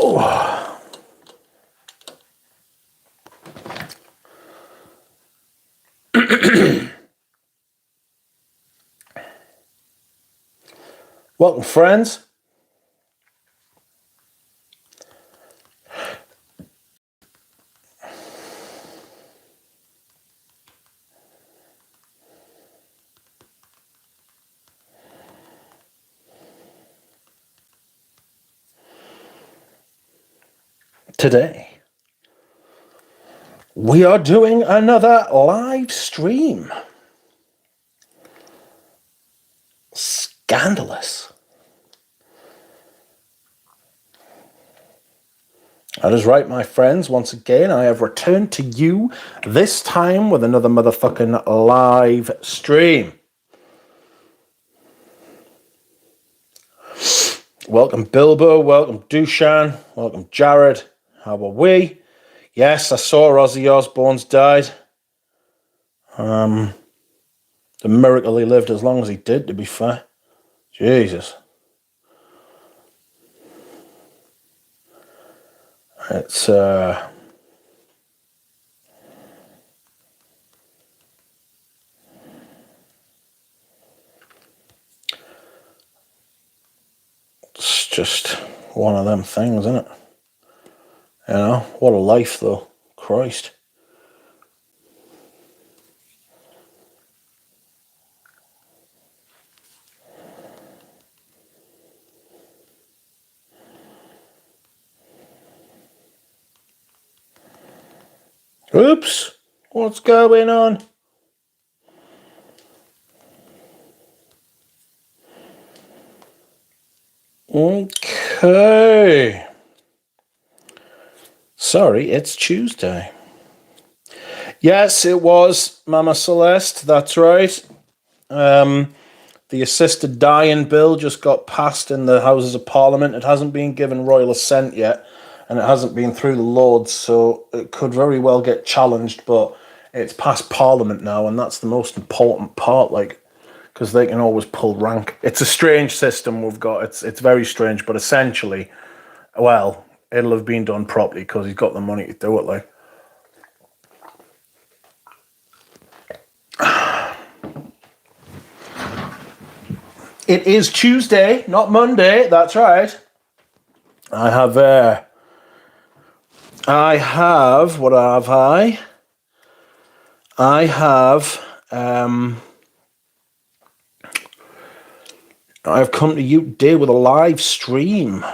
Oh. Welcome, friends. Today, we are doing another live stream. Scandalous. That is right, my friends. Once again, I have returned to you, this time with another motherfucking live stream. Welcome, Bilbo. Welcome, Dushan. Welcome, Jared. How are we? Yes, I saw Ozzy Osbourne's died. The miracle he lived as long as he did, to be fair. Jesus. It's, it's just one of them things, isn't it? You know, what a life, though. Christ. Oops. What's going on? Okay. Sorry, it's Tuesday. Yes, it was, Mama Celeste. That's right. The assisted dying bill just got passed in the Houses of Parliament. It hasn't been given royal assent yet, and it hasn't been through the Lords, so it could very well get challenged, but it's past Parliament now, and that's the most important part, like, because they can always pull rank. It's a strange system we've got. It's very strange, but essentially, well, it'll have been done properly because he's got the money to do it, like. It is Tuesday, not Monday. That's right. I have, what have I? I have, I've come to you today with a live stream.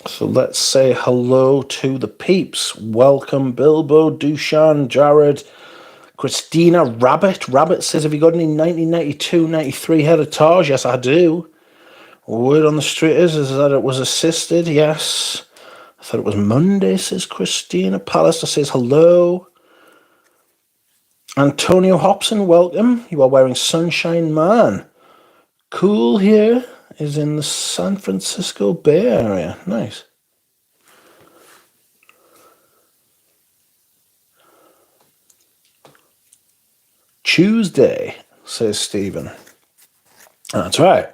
So let's say hello to the peeps. Welcome, Bilbo, Dushan, Jared, Christina, Rabbit. Rabbit says, have you got any 1992, 93 heritage? Yes, I do. Word on the street is that it was assisted. Yes. I thought it was Monday, says Christina. Pallister says hello. Antonio Hobson, welcome. You are wearing Sunshine Man. Cool here is in the San Francisco Bay Area. Nice. Tuesday, says Stephen. That's right.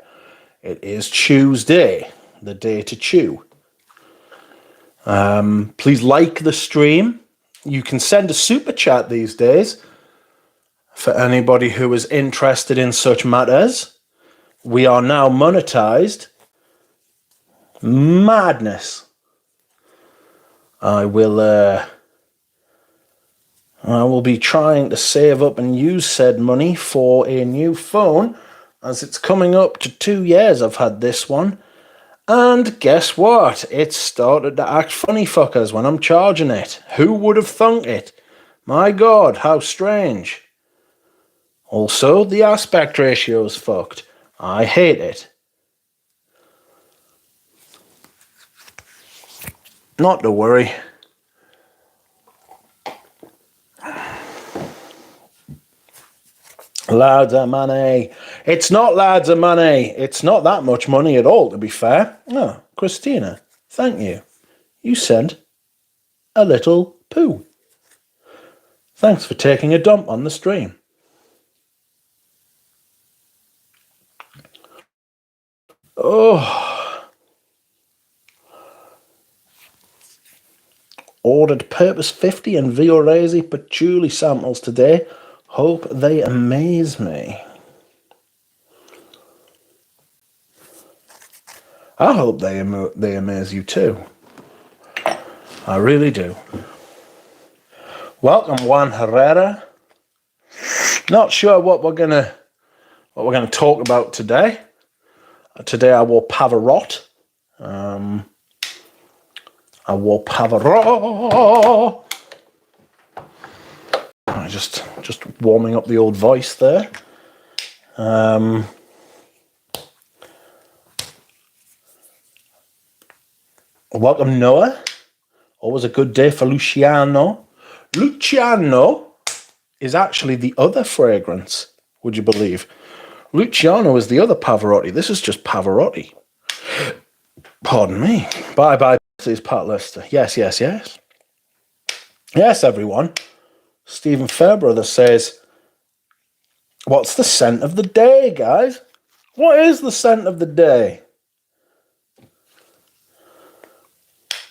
It is Tuesday, the day to chew. Please like the stream. You can send a super chat these days for anybody who is interested in such matters. We are now monetized. Madness. I will be trying to save up and use said money for a new phone, as it's coming up to 2 years I've had this one. And guess what? It started to act funny fuckers when I'm charging it. Who would have thunk it? My God, how strange. Also, the aspect ratio is fucked. I hate it. Not to worry. Loads of money. It's not loads of money. It's not that much money at all, to be fair. Oh, Christina, thank you. You sent a little poo. Thanks for taking a dump on the stream. Oh, ordered Purpose 50 and Viorese Patchouli samples today. Hope they amaze me. I hope they amaze you too. I really do. Welcome, Juan Herrera. Not sure what we're gonna talk about today. Today I wore Pavarotti. Just warming up the old voice there. Welcome, Noah. Always a good day for Luciano. Luciano is actually the other fragrance, would you believe? Luciano is the other Pavarotti. This is just Pavarotti. Pardon me. Bye, says Pat Lester. Yes. Yes, everyone. Stephen Fairbrother says, what's the scent of the day, guys? What is the scent of the day?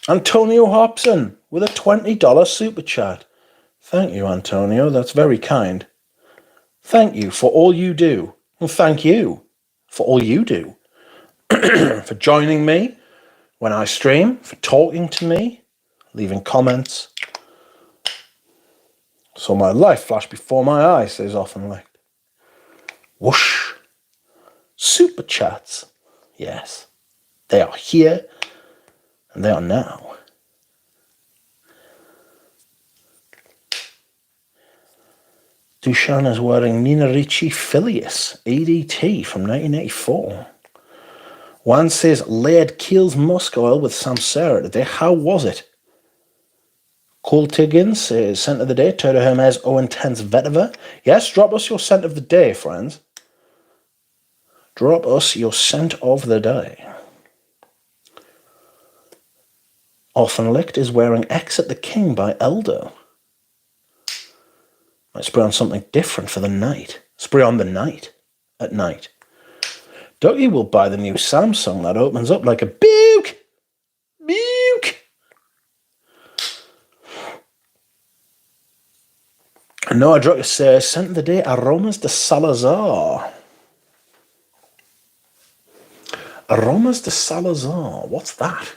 Antonio Hobson with a $20 super chat. Thank you, Antonio. That's very kind. Thank you for all you do. And thank you for all you do. For joining me when I stream, for talking to me, leaving comments. So my life flashed before my eyes, says often like. Whoosh. Super chats. Yes. They are here and they are now. Dushan is wearing Nina Ricci Filius EDT from 1984. One says layered Kiehl's musk oil with Samsara today. How was it? Cole Tiggins says scent of the day, Terra Hermes Eau Intense Vetiver. Yes, drop us your scent of the day, friends. Drop us your scent of the day. Often Licked is wearing Exit the King by Eldo. Might spray on something different for the night. Spray on the night. At night. Dougie will buy the new Samsung that opens up like a buke. Buke. Noah Drucker says, scent of the day, Aromas de Salazar. Aromas de Salazar. What's that?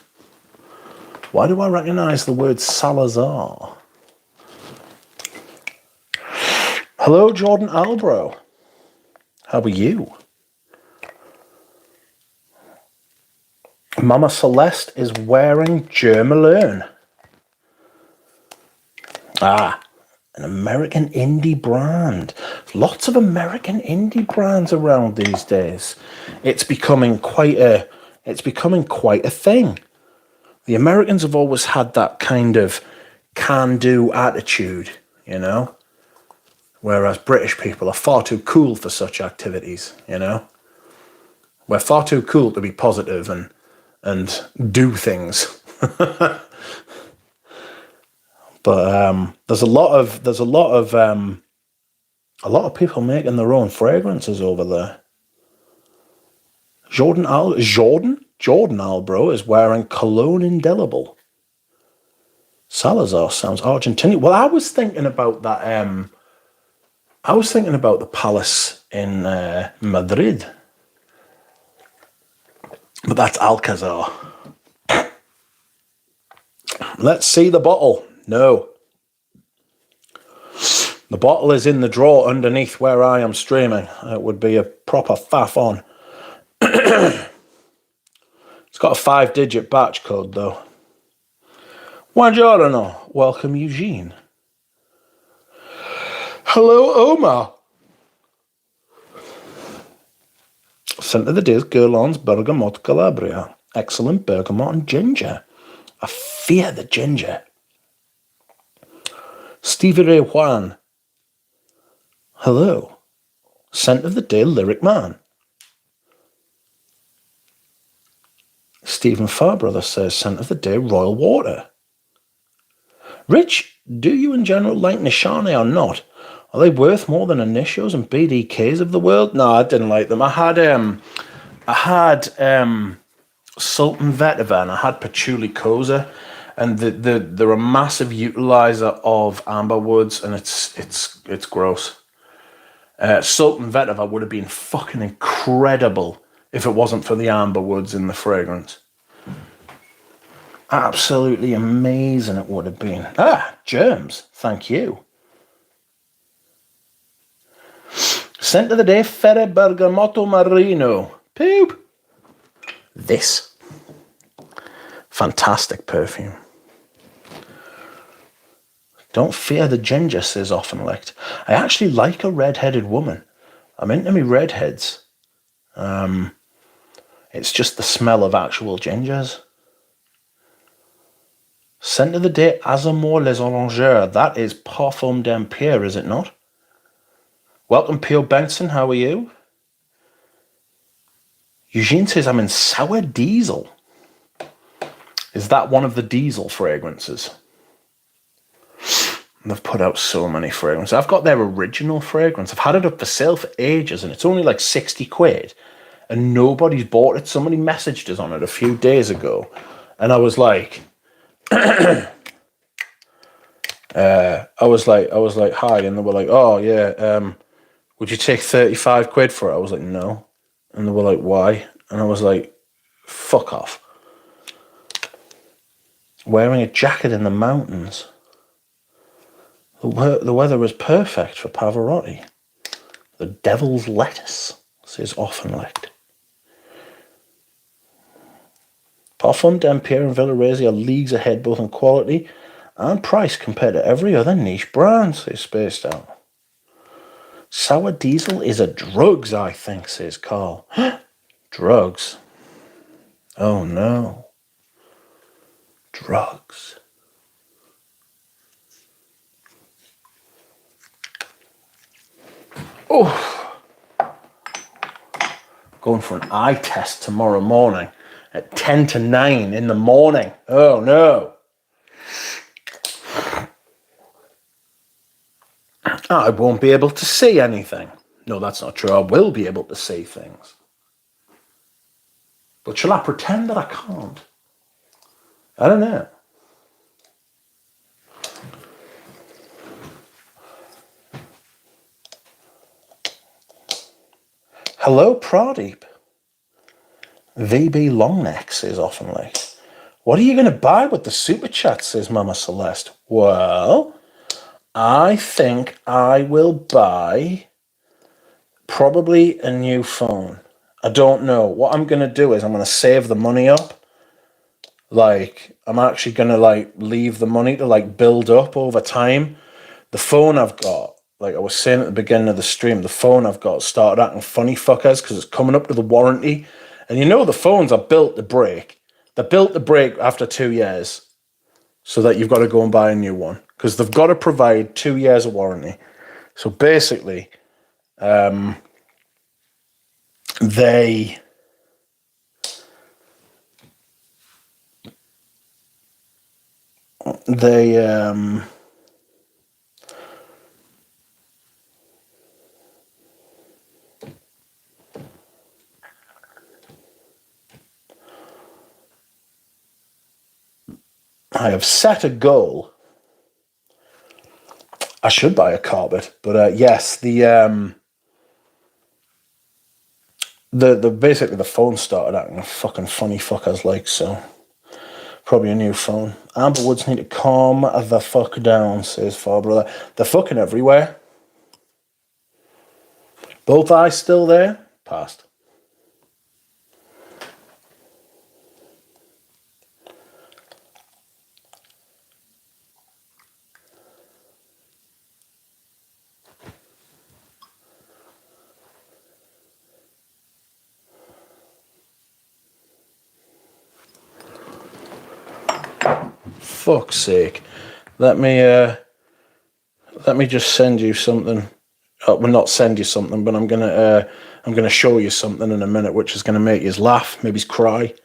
Why do I recognize the word Salazar? Hello, Jordan Albro. How are you? Mama Celeste is wearing Germalone. An American indie brand. Lots of American indie brands around these days. It's becoming quite a thing. The Americans have always had that kind of can-do attitude, you know? Whereas British people are far too cool for such activities, you know? We're far too cool to be positive and do things. But there's a lot of people making their own fragrances over there. Jordan Albro is wearing Cologne Indelible. Salazar sounds Argentinian. Well, I was thinking about that. I was thinking about the palace in Madrid, but that's Alcazar. Let's see the bottle. No. The bottle is in the drawer underneath where I am streaming. It would be a proper faff on. It's got a 5-digit batch code, though. Buongiorno. Welcome, Eugene. Hello, Omar. Scent of the day is Guerlain's Bergamot Calabria. Excellent bergamot and ginger. I fear the ginger. Stevie Ray Juan. Hello. Scent of the day, Lyric Man. Stephen Farbrother says, scent of the day, Royal Water. Rich, do you in general like Nishane or not? Are they worth more than Initios and BDKs of the world? No, I didn't like them. I had Sultan Vetiver and I had Patchouli Koza. And they're a massive utilizer of amber woods, and it's gross. Sultan Vetiver would have been fucking incredible if it wasn't for the amber woods in the fragrance. Absolutely amazing it would have been. Ah, germs. Thank you. Scent of the day, Fere Bergamotto Marino. Poop. This. Fantastic perfume. Don't fear the ginger, says Often Licked. I actually like a red-headed woman. I'm into me redheads. It's just the smell of actual gingers. Scent of the day, Azamour les Orangeurs. That is Parfum d'Empire, is it not? Welcome, Pio Benson. How are you? Eugene says, I'm in Sour Diesel. Is that one of the diesel fragrances? They've put out so many fragrances. I've got their original fragrance. I've had it up for sale for ages, and it's only like 60 quid. And nobody's bought it. Somebody messaged us on it a few days ago. And I was like... I was like, hi. And they were like, oh, yeah, would you take 35 quid for it? I was like, no. And they were like, why? And I was like, fuck off. Wearing a jacket in the mountains. The weather was perfect for Pavarotti. The devil's lettuce, says Often Licked. Parfum d'Empire and Villarese are leagues ahead both in quality and price compared to every other niche brand, says Spaced Out. Sour Diesel is a drugs, I think, says Carl. Drugs. Oh no. Drugs. Oh. Going for an eye test tomorrow morning at 10 to 9 in the morning. Oh no. I won't be able to see anything. No, that's not true. I will be able to see things. But shall I pretend that I can't? I don't know. Hello, Pradeep. VB Longneck, says Often Licked. What are you going to buy with the super chat, says Mama Celeste. Well, I think I will buy probably a new phone. I don't know. What I'm going to do is I'm going to save the money up. Like, I'm actually going to, like, leave the money to, like, build up over time. The phone I've got, like I was saying at the beginning of the stream, the phone I've got started acting funny fuckers because it's coming up to the warranty. And you know the phones are built to break. They're built to break after 2 years so that you've got to go and buy a new one because they've got to provide 2 years of warranty. So basically, they I have set a goal. I should buy a carpet, but yes, the basically the phone started acting fucking funny fuckers like, so probably a new phone. Amber Woods need to calm the fuck down, says Far Brother. They're fucking everywhere. Both eyes still there? Passed. Fuck's sake. Let me just send you something. Well, not send you something, but I'm gonna show you something in a minute, which is gonna make you laugh, maybe cry.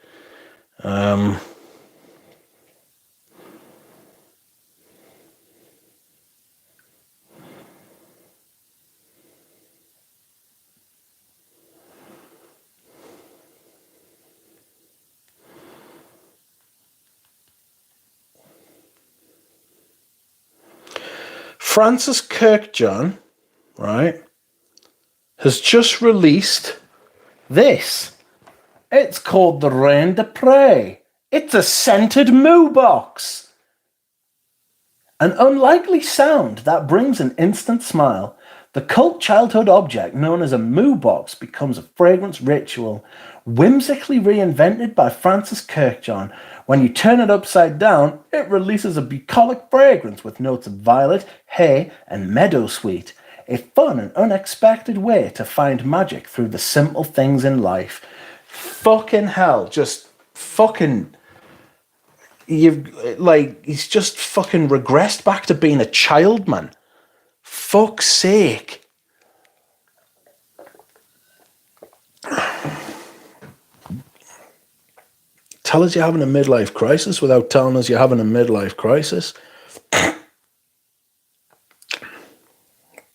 Francis Kirkjohn, right, has just released this. It's called the Rain de Prey. It's a scented moo box. An unlikely sound that brings an instant smile. The cult childhood object known as a moo box becomes a fragrance ritual, whimsically reinvented by Francis Kirkjohn. When you turn it upside down, it releases a bucolic fragrance with notes of violet, hay, and meadowsweet. A fun and unexpected way to find magic through the simple things in life. Fucking hell, just fucking... he's just fucking regressed back to being a child, man. Fuck's sake. Tell us you're having a midlife crisis without telling us you're having a midlife crisis.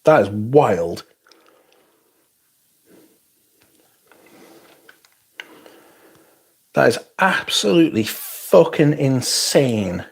That is wild. That is absolutely fucking insane.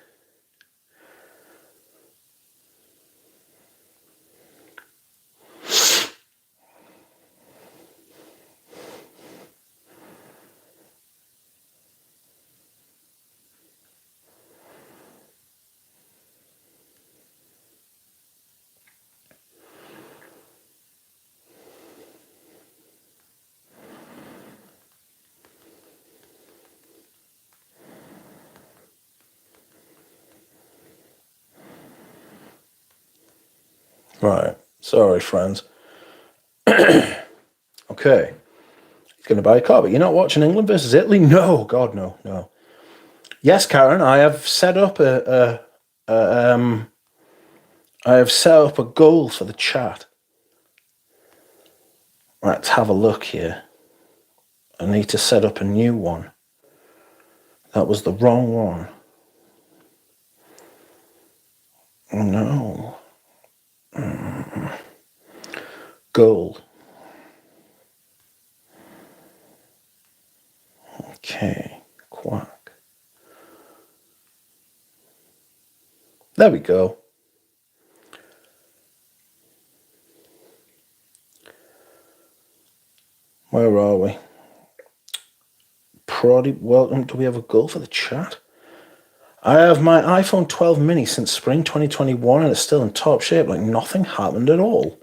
Right. Sorry, friends. Okay. He's going to buy a car, but you're not watching England versus Italy? No. God, no. No. Yes, Karen, I have set up a goal for the chat. Right, let's have a look here. I need to set up a new one. That was the wrong one. No. Gold. Okay. Quack. There we go. Where are we? Proddy, welcome. Do we have a goal for the chat? I have my iPhone 12 mini since spring 2021 and it's still in top shape, like nothing happened at all.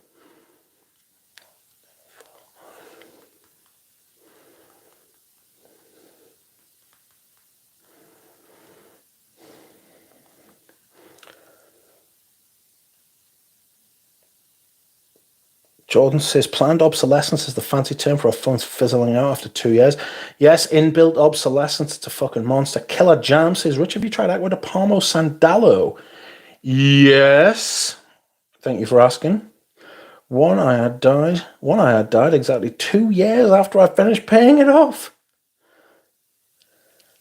Jordan says, planned obsolescence is the fancy term for our phones fizzling out after 2 years. Yes, inbuilt obsolescence, it's a fucking monster. Killer Jam says, Rich, have you tried Aqua de Palmo Sandalo? Yes. Thank you for asking. One I had died exactly 2 years after I finished paying it off.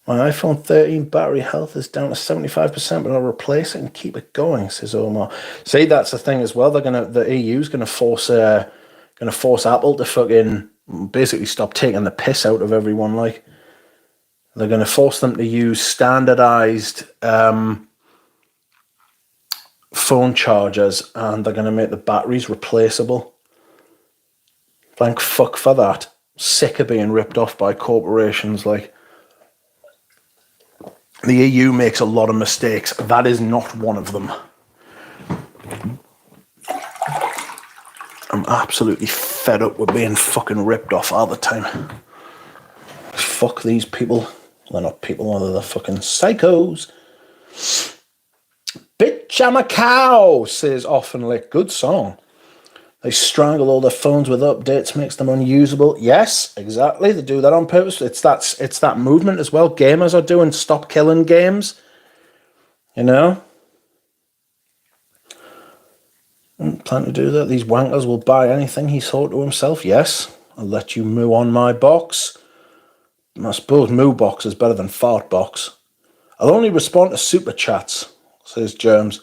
My iPhone 13 battery health is down to 75%, but I'll replace it and keep it going, says Omar. See, that's the thing as well. The EU's gonna force Apple to fucking basically stop taking the piss out of everyone. Like, they're gonna force them to use standardized phone chargers, and they're gonna make the batteries replaceable. Thank fuck for that. Sick of being ripped off by corporations. Like, the EU makes a lot of mistakes. That is not one of them. I'm absolutely fed up with being fucking ripped off all the time. Fuck these people. They're not people, they're the fucking psychos. Bitch, I'm a cow, says Often Lick. Good song. They strangle all their phones with updates, makes them unusable. Yes, exactly. They do that on purpose. It's that movement as well. Gamers are doing stop killing games. You know? Plan to do that. These wankers will buy anything, he thought to himself. Yes, I'll let you moo on my box. I suppose moo box is better than fart box. I'll only respond to super chats, says Germs.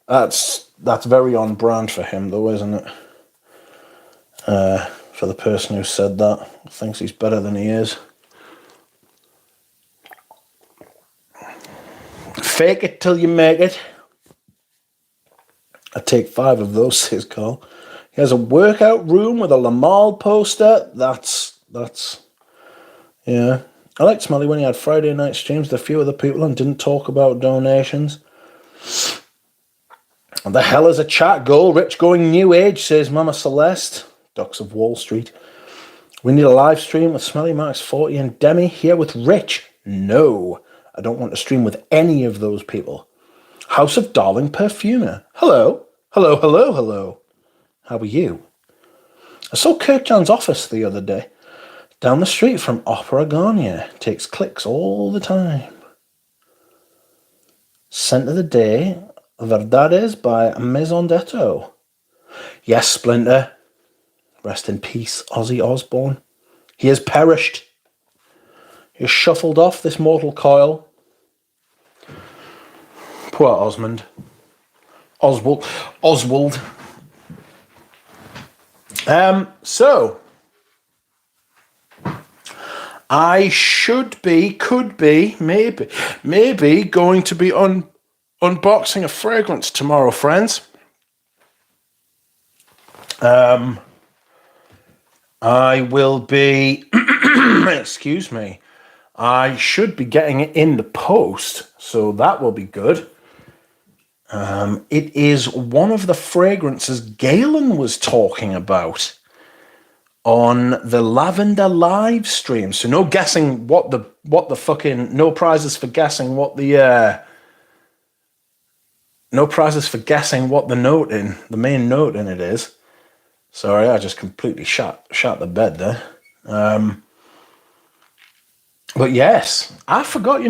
That's very on brand for him though, isn't it? For the person who said that, thinks he's better than he is. Fake it till you make it. I'd take 5 of those, says Carl. He has a workout room with a Lamal poster. That's yeah. I liked Smelly when he had Friday night streams with a few other people and didn't talk about donations. What the hell is a chat goal? Rich going new age, says Mama Celeste. Ducks of Wall Street. We need a live stream with Smelly, Max 40 and Demi here with Rich. No, I don't want to stream with any of those people. House of Darling Perfumer. Hello. Hello, hello, hello. How are you? I saw Kirkjan's office the other day. Down the street from Opera Garnier. Takes clicks all the time. Scent of the Day. Verdades by Maison d'Eto. Yes, Splinter. Rest in peace, Ozzy Osbourne. He has perished. He has shuffled off this mortal coil. Poor Osmond. Oswald. So I could be, maybe going to be unboxing a fragrance tomorrow, friends. I will be, excuse me, I should be getting it in the post, so that will be good. It is one of the fragrances Galen was talking about on the Lavender live stream. So no guessing what the fucking, no prizes for guessing what the, no prizes for guessing what the main note in it is. Sorry, I just completely shot the bed there. But yes, I forgot,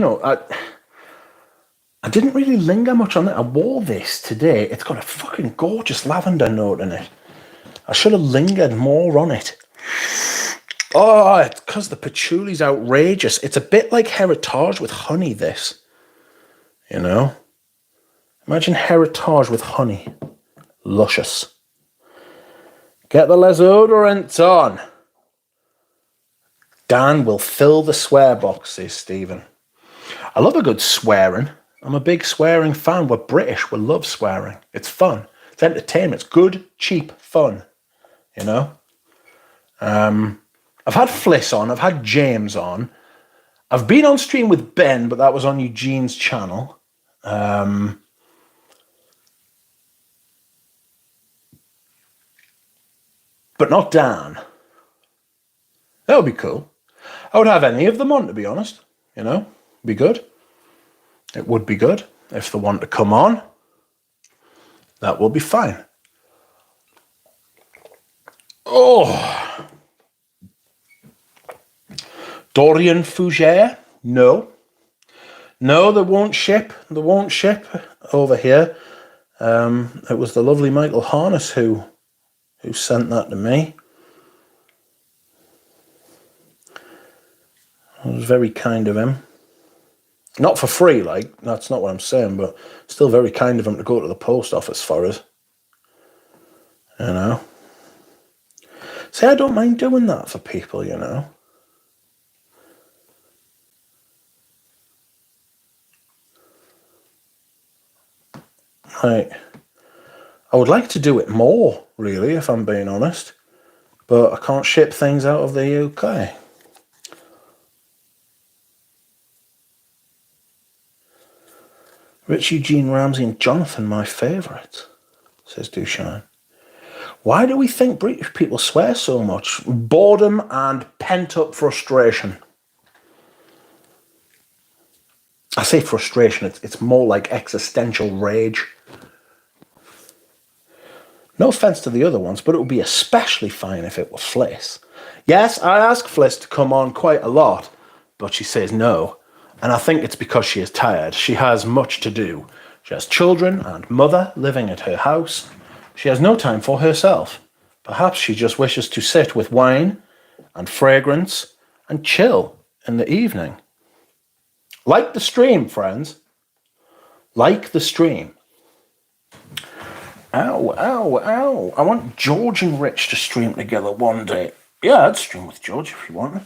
I didn't really linger much on it. I wore this today. It's got a fucking gorgeous lavender note in it. I should have lingered more on it. Oh, it's because the patchouli's outrageous. It's a bit like Heritage with honey, this. Imagine Heritage with honey. Luscious. Get the lesodorant on. Dan will fill the swear box, says Stephen. I love a good swearing. I'm a big swearing fan. We're British. We love swearing. It's fun. It's entertainment. It's good, cheap fun. I've had Fliss on. I've had James on. I've been on stream with Ben, but that was on Eugene's channel. But not Dan. That would be cool. I would have any of them on, to be honest. Be good. It would be good if they want to come on. That will be fine. Oh. Dorian Fougere? No. No, they won't ship. They won't ship over here. It was the lovely Michael Harness who sent that to me. It was very kind of him. Not for free, that's not what I'm saying, but still very kind of him to go to the post office for us. See, I don't mind doing that for people, Right. I would like to do it more, really, if I'm being honest. But I can't ship things out of the UK. Rich, Eugene, Ramsey and Jonathan, my favourites, says Dushine. Why do we think British people swear so much? Boredom and pent-up frustration. I say frustration, it's more like existential rage. No offence to the other ones, but it would be especially fine if it were Fliss. Yes, I ask Fliss to come on quite a lot, but she says no. And I think it's because she is tired. She has much to do. She has children and mother living at her house. She has no time for herself. Perhaps she just wishes to sit with wine and fragrance and chill in the evening. Like the stream, friends. Like the stream. Ow, ow, ow. I want George and Rich to stream together one day. Yeah, I'd stream with George if you want.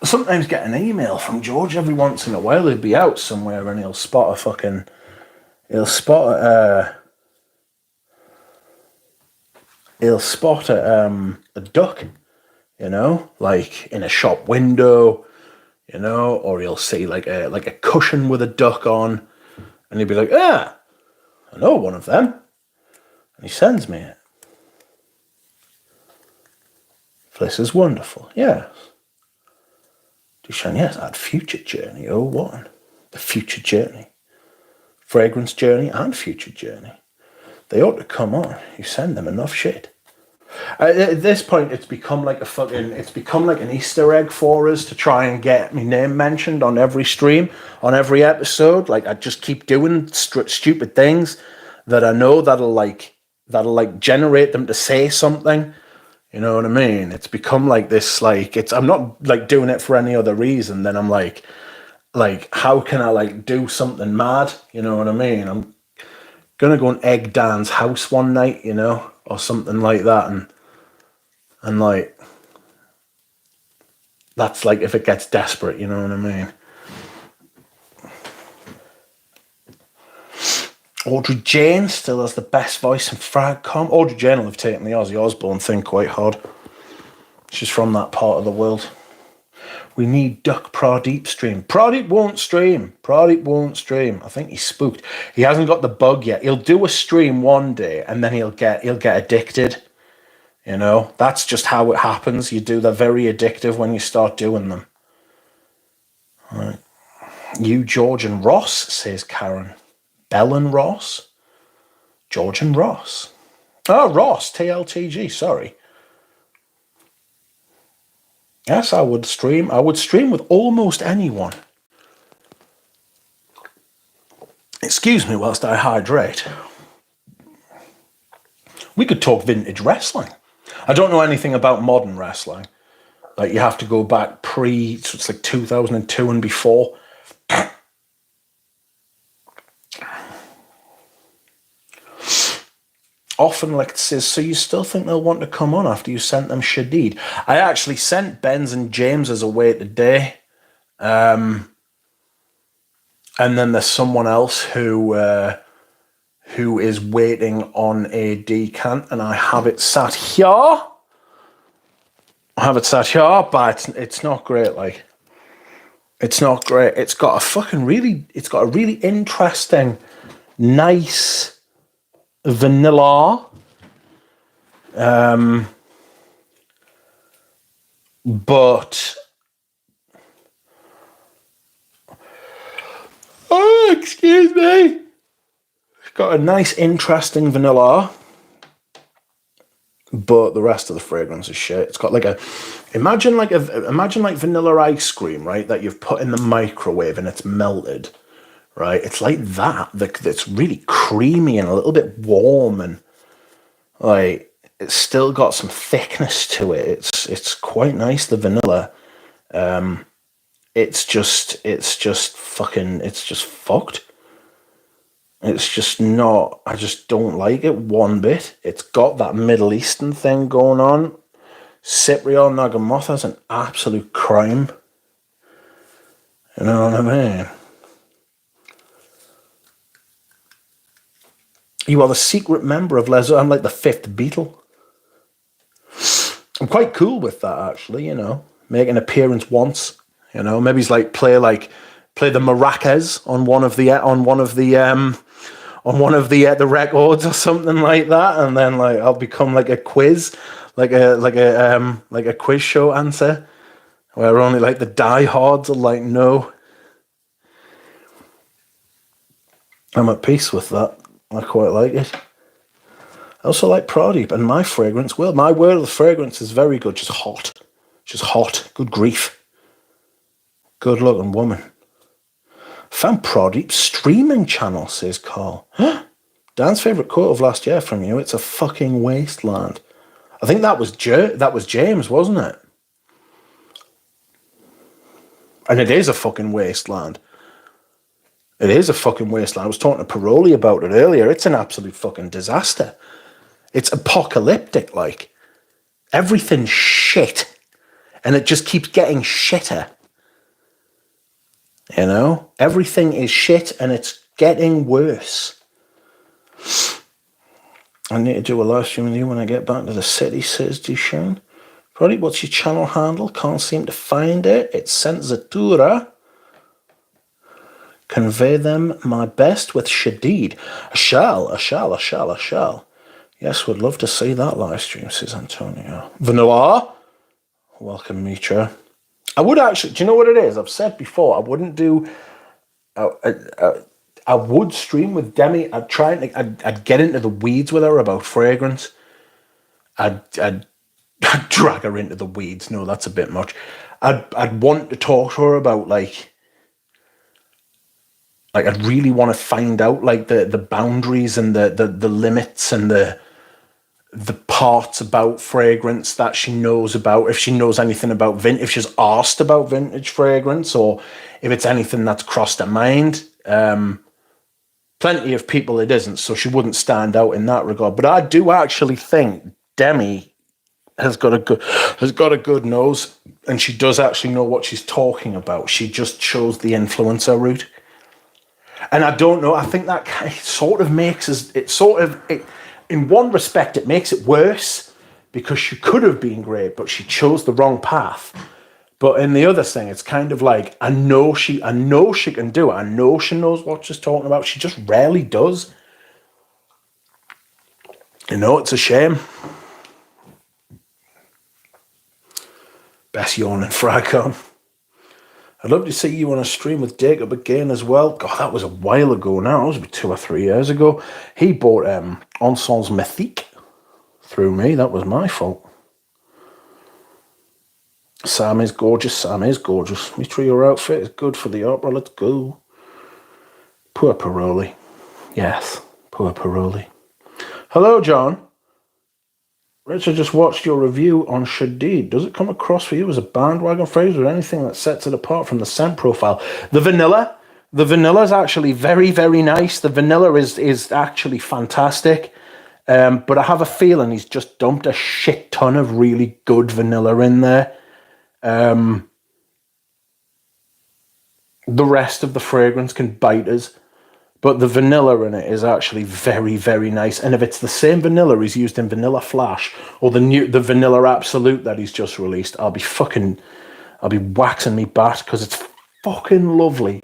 I sometimes get an email from George every once in a while. He'll be out somewhere and he'll spot a fucking He'll spot a duck, like in a shop window, or he'll see like a cushion with a duck on, and he'll be like, I know one of them, and he sends me it. This is wonderful. Yes. Dushan, yes, add future journey 01. The future journey. Fragrance journey and future journey. They ought to come on. You send them enough shit. At this point, it's become like an Easter egg for us to try and get my name mentioned on every stream, on every episode. Like, I just keep doing stupid things that I know that'll generate them to say something. You know what I mean? It's become like this, I'm not like doing it for any other reason than I'm like, how can I like do something mad? You know what I mean? I'm gonna go and egg Dan's house one night, or something like that, and like, that's like if it gets desperate, you know what I mean? Audrey Jane still has the best voice in Fragcom. Audrey Jane will have taken the Ozzy Osbourne thing quite hard. She's from that part of the world. We need Duck Pradeep stream. Pradeep won't stream. I think he's spooked. He hasn't got the bug yet. He'll do a stream one day and then he'll get addicted. That's just how it happens. You do. They're very addictive when you start doing them. All right. You, George and Ross, says Karen. Bell and Ross? George and Ross. Oh, Ross, TLTG, sorry. Yes, I would stream. I would stream with almost anyone. Excuse me whilst I hydrate. We could talk vintage wrestling. I don't know anything about modern wrestling. Like, you have to go back so it's like 2002 and before. Often, like, it says, so you still think they'll want to come on after you sent them Shadid? I actually sent Ben's and James's away today. And then there's someone else who is waiting on a decant, and I have it sat here. But it's not great, like. It's not great. It's got a really interesting, nice vanilla. But excuse me. It's got a nice, interesting vanilla, but the rest of the fragrance is shit. It's got imagine vanilla ice cream, right? That you've put in the microwave and it's melted, right? It's like that. That's really creamy and a little bit warm, and like it's still got some thickness to it. It's quite nice. The vanilla. It's just fucked. It's just not, I just don't like it one bit. It's got that Middle Eastern thing going on. Cypriol Nagamotha's an absolute crime. You know what I mean? You are the secret member of Les. I'm like the fifth Beatle. I'm quite cool with that, actually, Make an appearance once, Maybe he's like play the maracas on one of the records or something like that, and then like I'll become like a quiz, like a quiz show answer, where only like the diehards are like, no. I'm at peace with that. I quite like it. I also like Pradeep and my fragrance. Well, my world of fragrance is very good. Just hot. Good grief. Good looking woman. Found Pradeep's streaming channel, says Carl. Dan's favourite quote of last year from you, it's a fucking wasteland. I think that was James, wasn't it? And it is a fucking wasteland. It is a fucking wasteland. I was talking to Paroli about it earlier. It's an absolute fucking disaster. It's apocalyptic, like. Everything's shit. And it just keeps getting shitter. Everything is shit and it's getting worse. I need to do a live stream with you when I get back to the city, says Duchesne. Probably, what's your channel handle? Can't seem to find it. It's Senzatura. Convey them my best with Shadid. I shall. Yes, would love to see that live stream, says Antonio. Vanilla. Welcome, Mitra. I would actually, do you know what it is? I've said before, I wouldn't do, I would stream with Demi. I'd get into the weeds with her about fragrance. I'd drag her into the weeds. No, that's a bit much. I'd want to talk to her about like I'd really want to find out like the boundaries and the limits and the parts about fragrance that she knows about, if she knows anything about vintage, if she's asked about vintage fragrance, or if it's anything that's crossed her mind. Plenty of people it isn't, so she wouldn't stand out in that regard. But I do actually think Demi has got a good nose, and she does actually know what she's talking about. She just chose the influencer route. And I don't know, I think that sort of makes us, in one respect, it makes it worse because she could have been great, but she chose the wrong path. But in the other thing, it's kind of like, I know she can do it. I know she knows what she's talking about. She just rarely does. You know, it's a shame. Best yawning Fracon. I'd love to see you on a stream with Jacob again as well. God, that was a while ago now. It was about 2 or 3 years ago. He bought Ensens Mythique through me. That was my fault. Sam is gorgeous. Mitra, your outfit is good for the opera. Let's go. Poor Paroli. Yes, poor Paroli. Hello, John. Richard just watched your review on Shadid. Does it come across for you as a bandwagon phrase or anything that sets it apart from the scent profile? The vanilla is actually very, very nice. The vanilla is actually fantastic. But I have a feeling he's just dumped a shit ton of really good vanilla in there. The rest of the fragrance can bite us. But the vanilla in it is actually very, very nice. And if it's the same vanilla he's used in Vanilla Flash or the Vanilla Absolute that he's just released, I'll be waxing me bat because it's fucking lovely.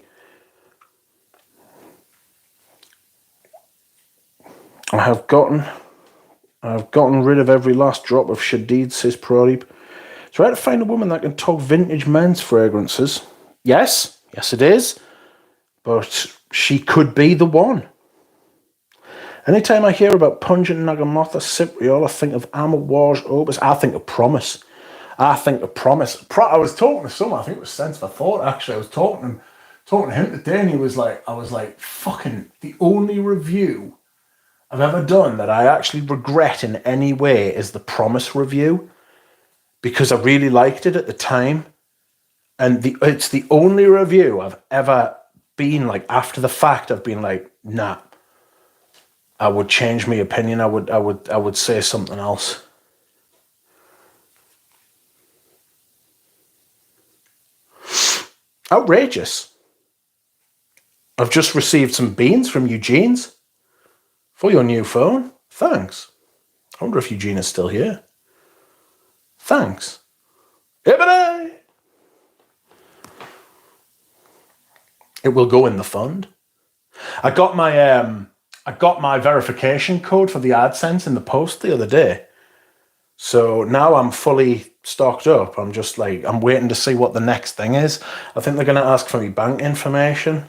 I've gotten rid of every last drop of Shadid, says Prodip. Try to find a woman that can talk vintage men's fragrances. Yes it is. But she could be the one. Anytime I hear about pungent Nagamotha Cypriol, I think of Amouage Opus. I think of Promise. I was talking to someone, I think it was Sense for Thought, actually. I was talking to him today, and I was like, fucking, the only review I've ever done that I actually regret in any way is the Promise review, because I really liked it at the time. And it's the only review I've ever been like, after the fact, I've been like, nah, I would change my opinion. I would say something else. Outrageous. I've just received some beans from Eugene's for your new phone. Thanks. I wonder if Eugene is still here. Thanks. Hibbity! It will go in the fund. I got my verification code for the AdSense in the post the other day. So now I'm fully stocked up. I'm just like, I'm waiting to see what the next thing is. I think they're going to ask for me bank information.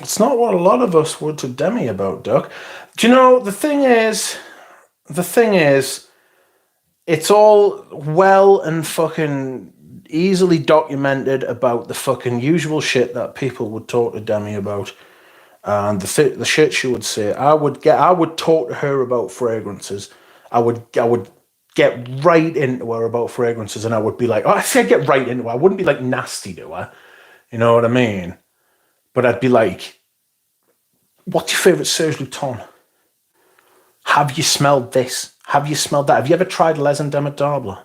It's not what a lot of us would to Demi about, Duck. Do you know, the thing is, it's all well and fucking easily documented about the fucking usual shit that people would talk to Demi about, and the shit she would say. I would talk to her about fragrances. I would get right into her about fragrances, and I would be like, I said get right into her. I wouldn't be like nasty to her, you know what I mean? But I'd be like, what's your favorite Serge Luton? Have you smelled this? Have you smelled that? Have you ever tried Les Indemitables?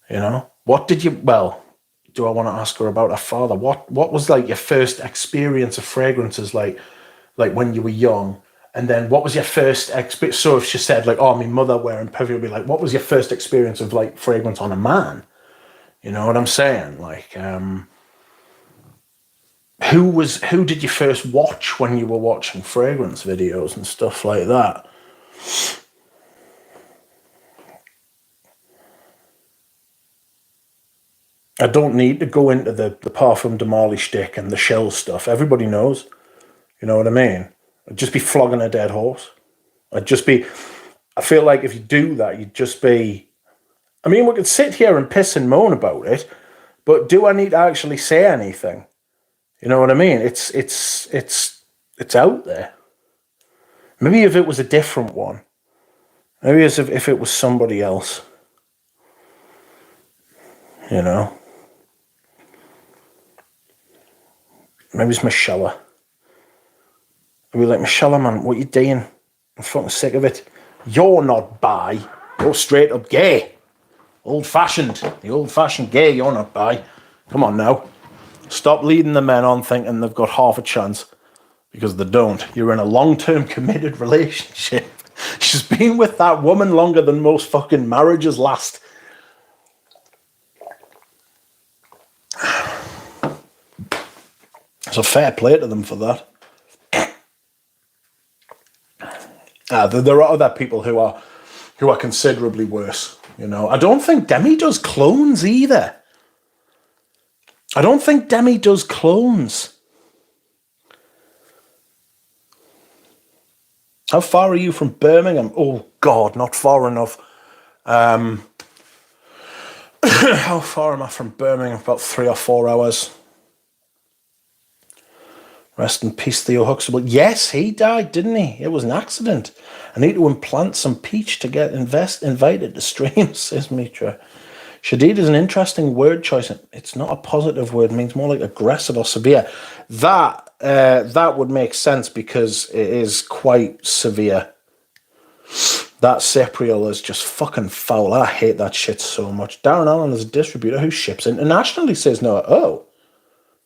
You know, what did you, well, do I want to ask her about her father? What was like your first experience of fragrances, like when you were young? And then what was your first experience? So if she said like, oh, my mother wearing perfume, be like, what was your first experience of like fragrance on a man? You know what I'm saying? Like, who did you first watch when you were watching fragrance videos and stuff like that? I don't need to go into the Parfum de Marly shtick and the shell stuff. Everybody knows. You know what I mean? I'd just be flogging a dead horse. I feel like if you do that, you'd just be... I mean, we could sit here and piss and moan about it, but do I need to actually say anything? You know what I mean? It's out there. Maybe if it was a different one. Maybe as if it was somebody else. You know? Maybe it's Michelle. I'd be like, Michelle, man, what you doing? I'm fucking sick of it. You're not bi. You're straight up gay. Old-fashioned. The old-fashioned gay, you're not bi. Come on now. Stop leading the men on thinking they've got half a chance. Because they don't. You're in a long-term committed relationship. She's been with that woman longer than most fucking marriages last. So fair play to them for that. There are other people who are considerably worse. You know, I don't think Demi does clones either. I don't think Demi does clones. How far are you from Birmingham? Oh God, not far enough. How far am I from Birmingham? About 3 or 4 hours. Rest in peace, Theo Huxtable. Yes, he died, didn't he? It was an accident. I need to implant some peach to get invited to streams, says Mitra. Shadid is an interesting word choice. It's not a positive word. It means more like aggressive or severe. That would make sense because it is quite severe. That Cepriol is just fucking foul. I hate that shit so much. Darren Allen is a distributor who ships internationally, says Noah. Oh,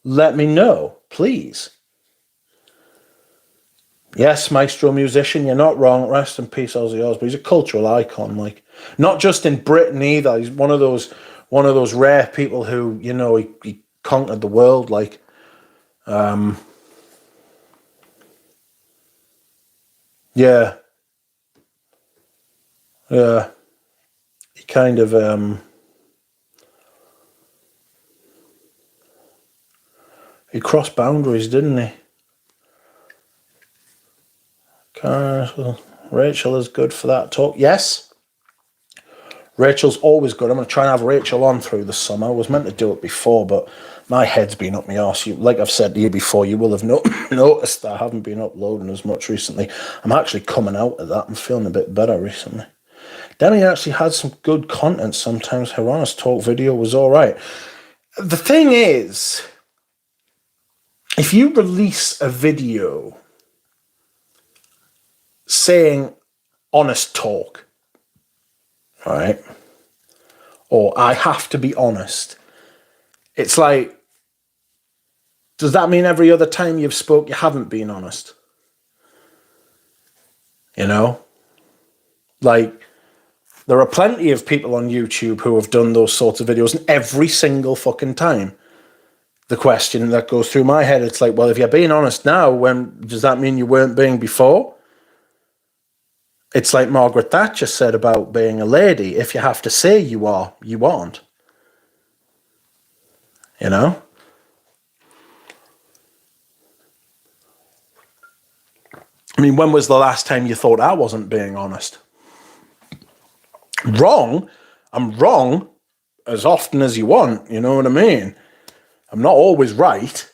let me know, please. Yes, maestro musician, you're not wrong. Rest in peace, Ozzy Osbourne. He's a cultural icon, like not just in Britain either. He's one of those rare people who, you know, he conquered the world. Like, yeah, he kind of he crossed boundaries, didn't he? Rachel is good for that talk. Yes. Rachel's always good. I'm going to try and have Rachel on through the summer. I was meant to do it before, but my head's been up my arse. Like I've said to you before, you will have noticed that I haven't been uploading as much recently. I'm actually coming out of that. I'm feeling a bit better recently. Demi actually had some good content sometimes. Her honest talk video was all right. The thing is, if you release a video saying honest talk, right? Or I have to be honest. It's like, does that mean every other time you've spoke you haven't been honest? You know? Like, there are plenty of people on YouTube who have done those sorts of videos, and every single fucking time the question that goes through my head, it's like, well, if you're being honest now, when does that mean you weren't being before? It's like Margaret Thatcher said about being a lady. If you have to say you are, you aren't. You know? I mean, when was the last time you thought I wasn't being honest? Wrong? I'm wrong as often as you want, you know what I mean? I'm not always right.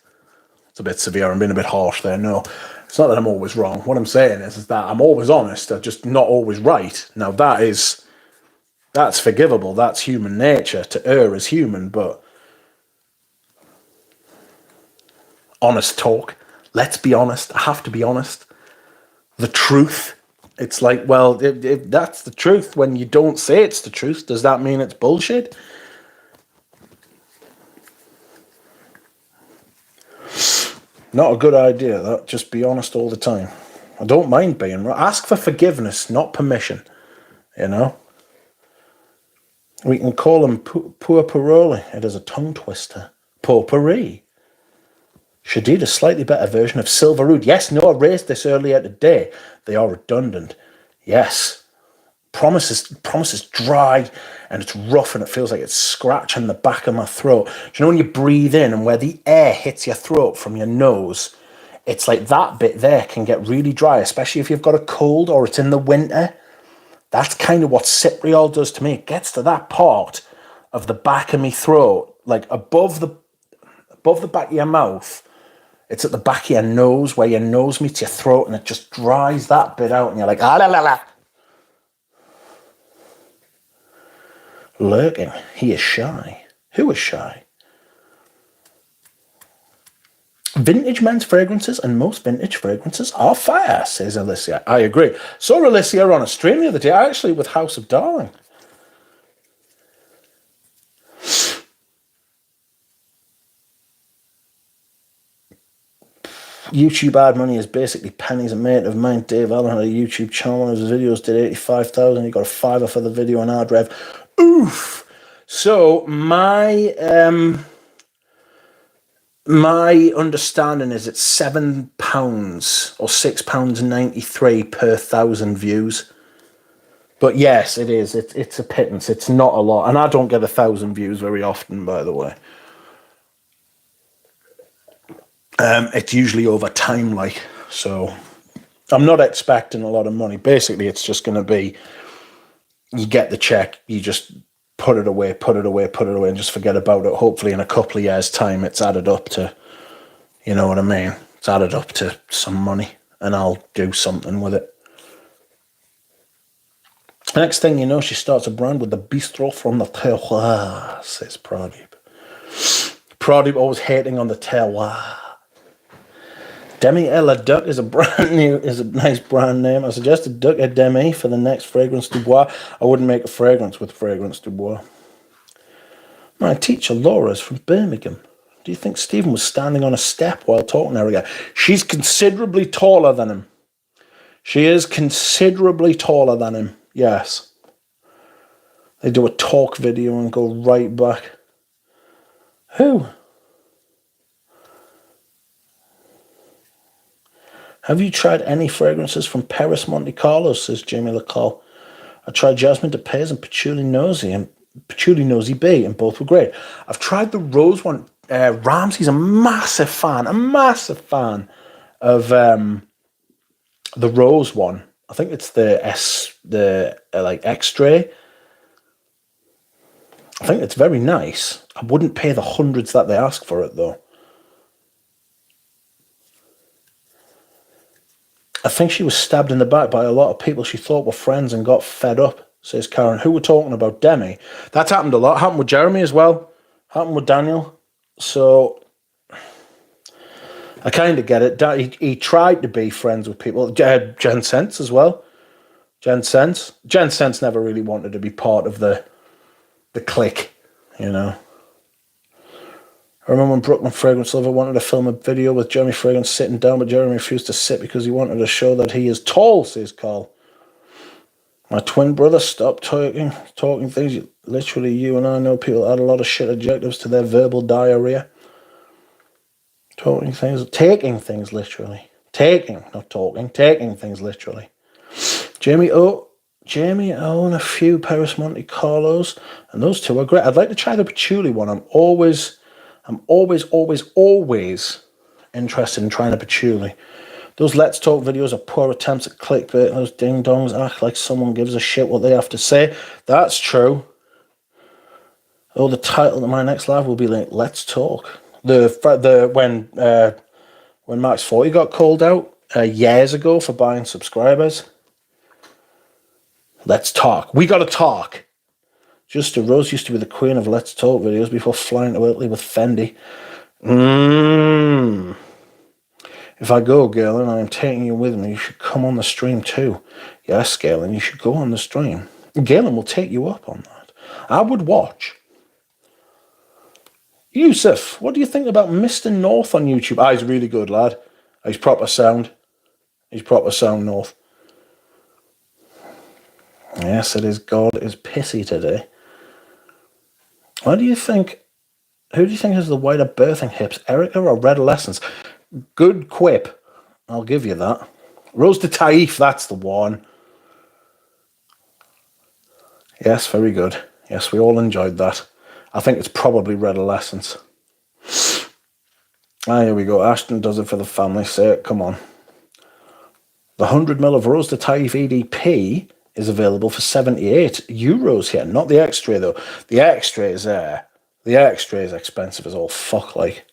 It's a bit severe, I'm being a bit harsh there, no. It's not that I'm always wrong. What I'm saying is that I'm always honest, I'm just not always right. Now that's forgivable, that's human nature. To err is human, but honest talk. Let's be honest. I have to be honest. The truth. It's like, well, if that's the truth, when you don't say it's the truth, does that mean it's bullshit? Not a good idea, that. Just be honest all the time. I don't mind being right. Ask for forgiveness, not permission. You know? We can call him Poor Paroli. It is a tongue twister. Potpourri. Shadid, a slightly better version of Silverwood. Yes, no, I raised this earlier today. They are redundant. Yes. Promise is dry and it's rough and it feels like it's scratching the back of my throat. Do you know when you breathe in and where the air hits your throat from your nose? It's like that bit there can get really dry, especially if you've got a cold or it's in the winter. That's kind of what Cypriol does to me. It gets to that part of the back of my throat, like above the back of your mouth. It's at the back of your nose where your nose meets your throat and it just dries that bit out and you're like, ah la la la. Lurking. He is shy. Who is shy? Vintage men's fragrances and most vintage fragrances are fire, says Alicia. I agree. Saw Alicia on a stream the other day, actually with House of Darling. YouTube ad money is basically pennies. A mate of mine, Dave Allen, had a YouTube channel. One of his videos did 85,000. He got a $5 for the video on ad rev. Oof. So my understanding is it's £7 or £6.93 per 1,000 views. But yes, it is. It's a pittance. It's not a lot, and I don't get 1,000 views very often, by the way. It's usually over time, like, so I'm not expecting a lot of money. Basically, it's just going to be, you get the check, you just put it away, and just forget about it. Hopefully in a couple of years' time, it's added up to, you know what I mean? It's added up to some money, and I'll do something with it. Next thing you know, she starts a brand with the bistro from the terroir, says Pradeep. Pradeep always hating on the terroir. Demi et la Duc is a nice brand name. I suggested Duc et Demi for the next Fragrance du Bois. I wouldn't make a fragrance with Fragrance du Bois. My teacher, Laura, is from Birmingham. Do you think Stephen was standing on a step while talking to her again? She's considerably taller than him. She is considerably taller than him, yes. They do a talk video and go right back. Who? Have you tried any fragrances from Paris Monte Carlo, says Jamie LaCall. I tried Jasmine de Pays and Patchouli Nosy B, and both were great. I've tried the rose one. Ramsey's a massive fan of the rose one. I think it's the X-Ray. I think it's very nice. I wouldn't pay the hundreds that they ask for it, though. I think she was stabbed in the back by a lot of people she thought were friends and got fed up, says Karen. Who we're talking about? Demi. That's happened a lot. Happened with Jeremy as well. Happened with Daniel. So I kind of get it. He tried to be friends with people. Jen Sense as well. Jen Sense never really wanted to be part of the clique, you know. I remember when Brooklyn Fragrance Lover wanted to film a video with Jeremy Fragrance sitting down, but Jeremy refused to sit because he wanted to show that he is tall, says Carl. My twin brother, stop talking things. Literally, you and I know people add a lot of shit adjectives to their verbal diarrhea. Taking things literally. Not talking, taking things literally. Jamie own a few Paris Monte Carlos, and those two are great. I'd like to try the patchouli one. I'm always interested in trying a patchouli. Those Let's Talk videos are poor attempts at clickbait. Those ding-dongs act like someone gives a shit what they have to say. That's true. Oh, the title of my next live will be like, Let's Talk. When Max 40 got called out years ago for buying subscribers. Let's talk. We got to talk. Just Rose used to be the queen of Let's Talk videos before flying to Italy with Fendi. If I go, Galen, I am taking you with me. You should come on the stream too. Yes, Galen, you should go on the stream. Galen will take you up on that. I would watch. Yusuf, what do you think about Mr. North on YouTube? Ah, he's really good, lad. He's proper sound. He's proper sound, North. Yes, it is. God is pissy today. What do you think? Who do you think has the wider birthing hips, Erica or Redolescence? Good quip. I'll give you that. Rose de Taif, that's the one. Yes, very good. Yes, we all enjoyed that. I think it's probably Redolescence. Ah, here we go. Ashton does it for the family's sake. Come on. The 100ml of Rose de Taif EDP is available for €78 here. Not the X-ray, though. The X-ray is expensive as all fuck, like.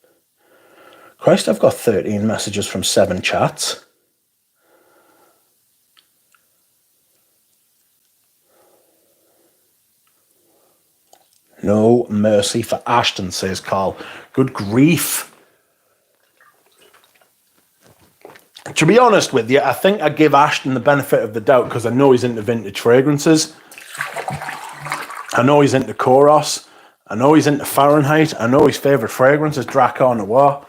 Christ, I've got 13 messages from 7 chats. No mercy for Ashton, says Carl. Good grief. To be honest with you, I think I give Ashton the benefit of the doubt because I know he's into vintage fragrances. I know he's into Koros. I know he's into Fahrenheit. I know his favourite fragrance is Drakkar Noir.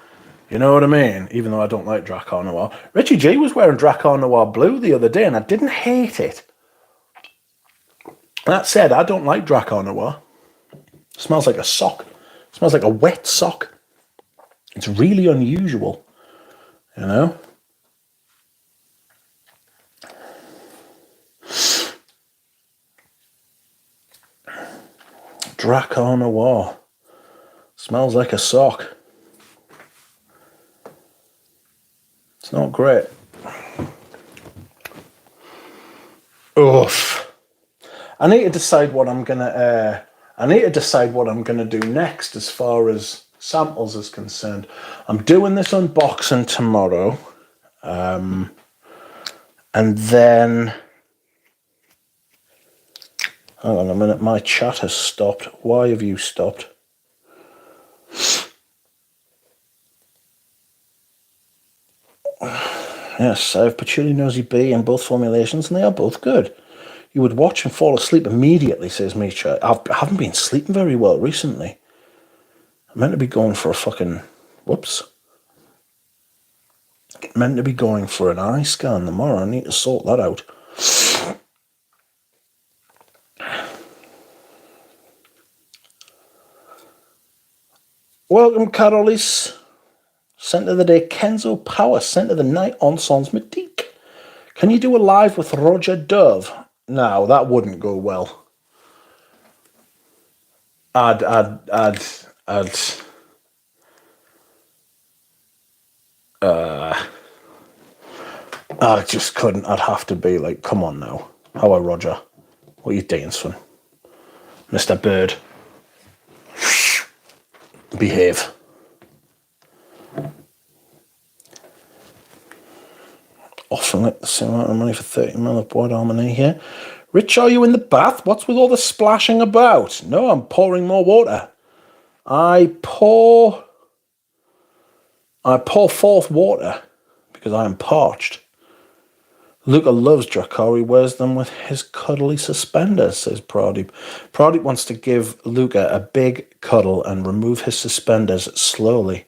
You know what I mean? Even though I don't like Drakkar Noir. Richie G was wearing Drakkar Noir blue the other day and I didn't hate it. That said, I don't like Drakkar Noir. It smells like a sock. It smells like a wet sock. It's really unusual. You know? Drakkar Noir. Smells like a sock. It's not great. Oof. I need to decide what I'm gonna do next as far as samples is concerned. I'm doing this unboxing tomorrow. And then hang on a minute, my chat has stopped. Why have you stopped? Yes, I have Patchouli Nosy B in both formulations, and they are both good. You would watch and fall asleep immediately, says Misha. I haven't been sleeping very well recently. I'm meant to be going for a fucking... Whoops. Meant to be going for an eye scan tomorrow. I need to sort that out. Welcome, Carolis. Scent of the day, Kenzo Power. Scent of the night, Ensens Medique. Can you do a live with Roger Dove? No, that wouldn't go well. I just couldn't. I'd have to be like, come on now. How are Roger? What are you doing, son? Mr. Bird. Behave. Often like the same amount of money for 30ml of Bois d'Harmonie here. Rich, are you in the bath? What's with all the splashing about? No, I'm pouring more water. I pour forth water because I am parched. Luca loves Drakkar. He wears them with his cuddly suspenders, says Pradeep. Pradeep wants to give Luca a big cuddle and remove his suspenders slowly,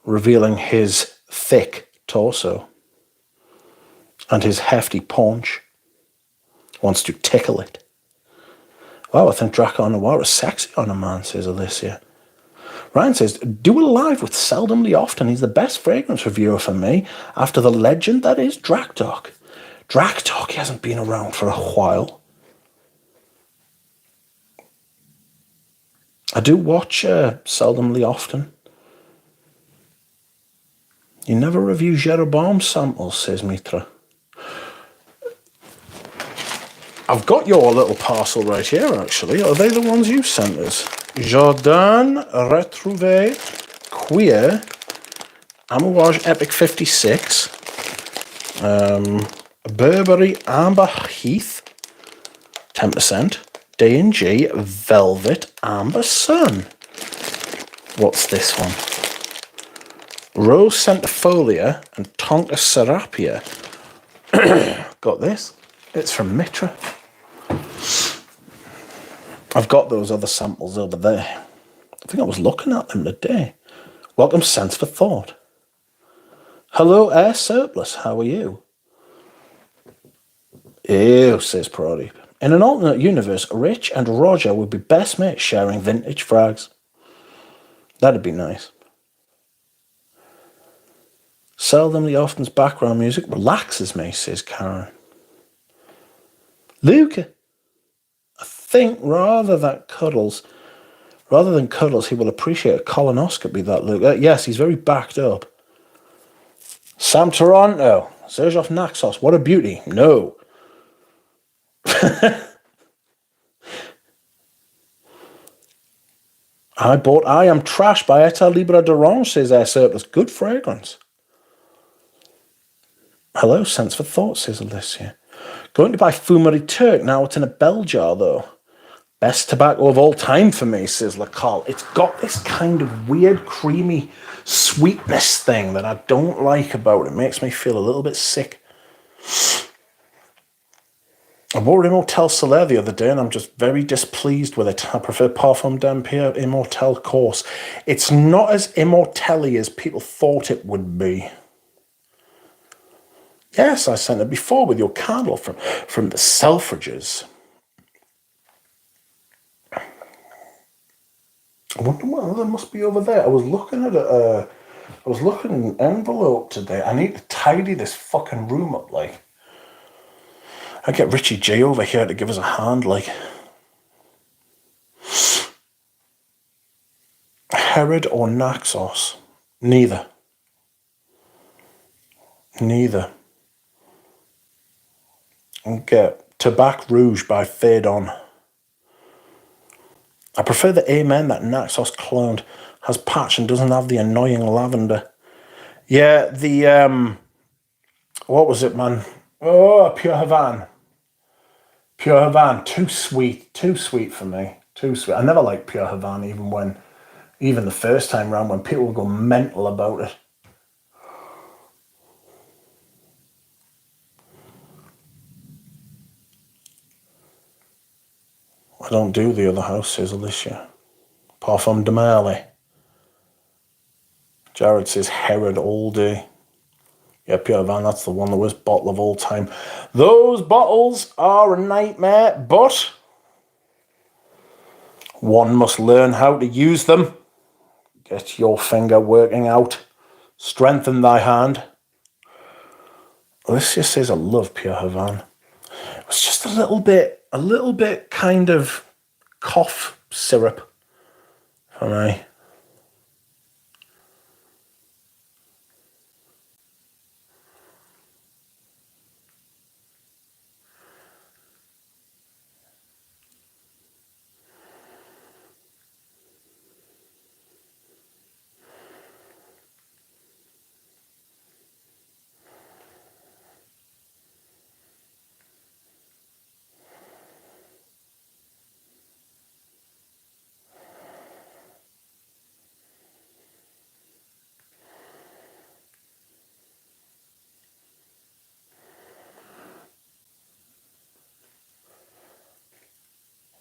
revealing his thick torso and his hefty paunch. Wants to tickle it. Wow, I think Drakkar Noir is sexy on a man, says Alicia. Ryan says, do a live with Seldomly Often. He's the best fragrance reviewer for me after the legend that is Drakdok. Drakdok, he hasn't been around for a while. I do watch Seldomly Often. You never review Jeroboam samples, says Mitra. I've got your little parcel right here, actually. Are they the ones you sent us? Jardin Retrouvé Queer Amouage Epic 56 Burberry Amber Heath 10% D&G Velvet Amber Sun. What's this one? Rose Centifolia and Tonka Serapia. Got this. It's from Mitra. I've got those other samples over there. think I was looking at them today. Welcome, Sense for Thought. Hello, Air Surplus. How are you? Ew, says Pradeep. In an alternate universe, Rich and Roger would be best mates sharing vintage frags. That'd be nice. Seldomly often's background music relaxes me, says Karen. Luca. I think rather than cuddles, he will appreciate a colonoscopy, that Luke. Yes, he's very backed up. Sam Toronto. Zerzhov Naxos. What a beauty. No. I bought I Am Trash by Eta Libra d'Orange, says Air Surplus. Good fragrance. Hello, Sense for Thought, says Alicia. Going to buy Fumery Turk. Now it's in a bell jar, though. Best tobacco of all time for me, says Lacal. It's got this kind of weird, creamy sweetness thing that I don't like about it. It makes me feel a little bit sick. I bought Immortel Soleil the other day and I'm just very displeased with it. I prefer Parfum d'Empire Immortel Course. It's not as immortel-y as people thought it would be. Yes, I sent it before with your candle from the Selfridges. I wonder what other must be over there. I was looking at an envelope today. I need to tidy this fucking room up, like. I get Richie J over here to give us a hand, like. Herod or Naxos? Neither. And get Tabac Rouge by Fade On. I prefer the Amen that Naxos cloned. Has patch and doesn't have the annoying lavender. Yeah, the, what was it, man? Oh, Pure Havana. Pure Havana, too sweet for me. Too sweet. I never liked Pure Havana, even the first time round when people would go mental about it. I don't do the other house, says Alicia. Parfum de Marley. Jared says Herod all day. Yeah, Pure Havana, that's the one, the worst bottle of all time. Those bottles are a nightmare, but one must learn how to use them. Get your finger working out. Strengthen thy hand. Alicia says I love Pure Havana. It's just a little bit kind of cough syrup for me.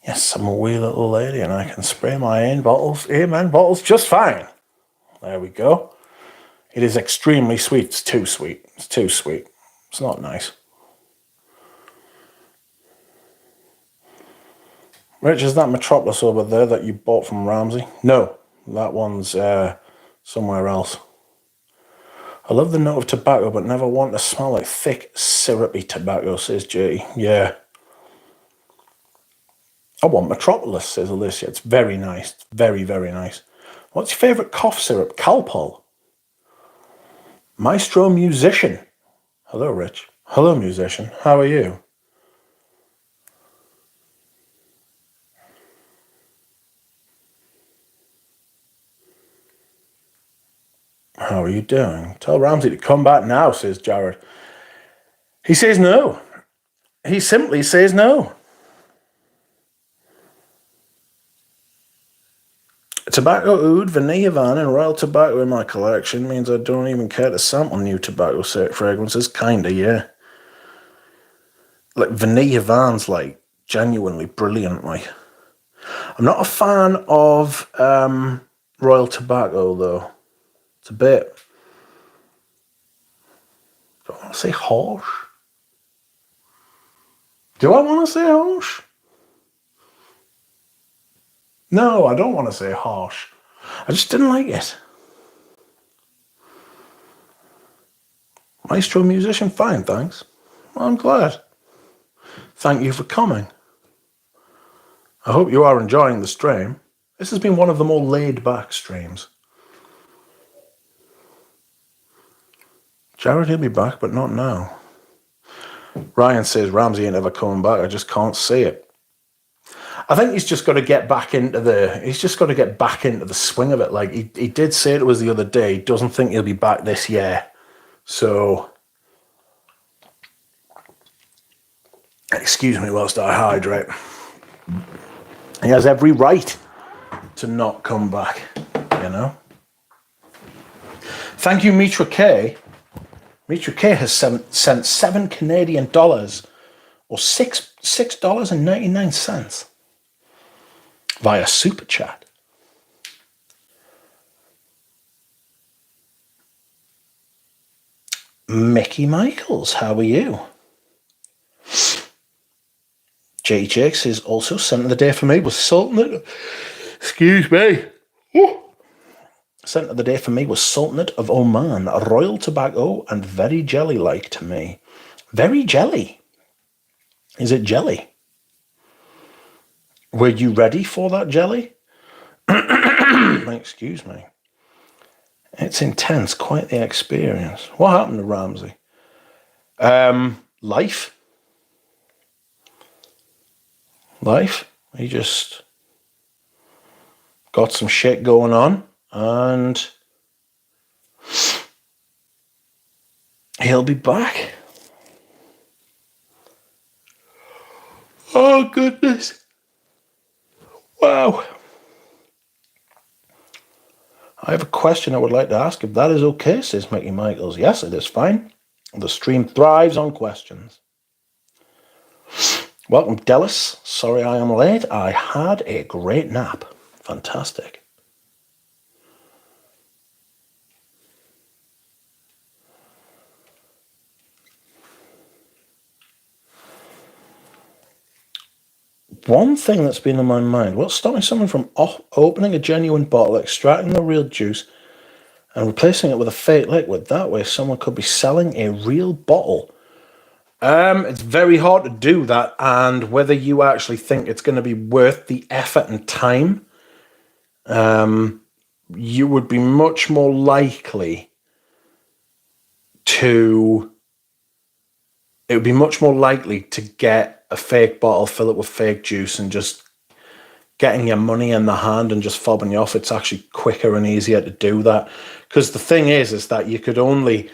Yes, I'm a wee little lady and I can spray my own bottles, Amen bottles, just fine. There we go. It is extremely sweet. It's too sweet. It's not nice. Rich, is that Metropolis over there that you bought from Ramsey? No, that one's somewhere else. I love the note of tobacco, but never want to smell like thick, syrupy tobacco, says Jay. Yeah. I want Metropolis, says Alicia. It's very nice. Very, very nice. What's your favourite cough syrup? Calpol. Maestro Musician. Hello, Rich. Hello, musician. How are you? How are you doing? Tell Ramsey to come back now, says Jared. He says no. He simply says no. Tobacco Oud, Vanilla Van, and Royal Tobacco in my collection means I don't even care to sample new tobacco fragrances. Kinda, yeah. Like, Vanilla Van's, like, genuinely brilliant, like. I'm not a fan of Royal Tobacco, though. It's a bit... Do I want to say harsh? Do I want to say harsh? No, I don't want to say harsh. I just didn't like it. Maestro musician, fine, thanks. Well, I'm glad. Thank you for coming. I hope you are enjoying the stream. This has been one of the more laid-back streams. Jared, he'll be back, but not now. Ryan says Ramsey ain't ever coming back. I just can't see it. I think he's just got to get back into the. He's just got to get back into the swing of it. Like he did say to us the other day, he doesn't think he'll be back this year. So, excuse me whilst I hydrate. He has every right to not come back, you know. Thank you, Mitra K. Mitra K has sent $7 Canadian or $6.99 via Super Chat. Mickey Michaels, how are you? JJX is also sent of the day for me was Sultanate. Excuse me. Ooh. Sent of the day for me was Sultanate of Oman, a Royal Tobacco and very jelly-like to me. Very jelly. Is it jelly? Were you ready for that jelly? Excuse me. It's intense, quite the experience. What happened to Ramsey? Life. He just got some shit going on. And he'll be back. Oh, goodness. Wow. I have a question I would like to ask, if that is okay, says Mickey Michaels. Yes, it is fine. The stream thrives on questions. Welcome, Dallas. Sorry I am late. I had a great nap. Fantastic. One thing that's been on my mind, what's stopping someone from opening a genuine bottle, extracting the real juice, and replacing it with a fake liquid? That way someone could be selling a real bottle. It's very hard to do that, and whether you actually think it's going to be worth the effort and time, you would be much more likely to... It would be much more likely to get a fake bottle, fill it with fake juice, and just getting your money in the hand and just fobbing you off. It's actually quicker and easier to do that. Because the thing is that you could only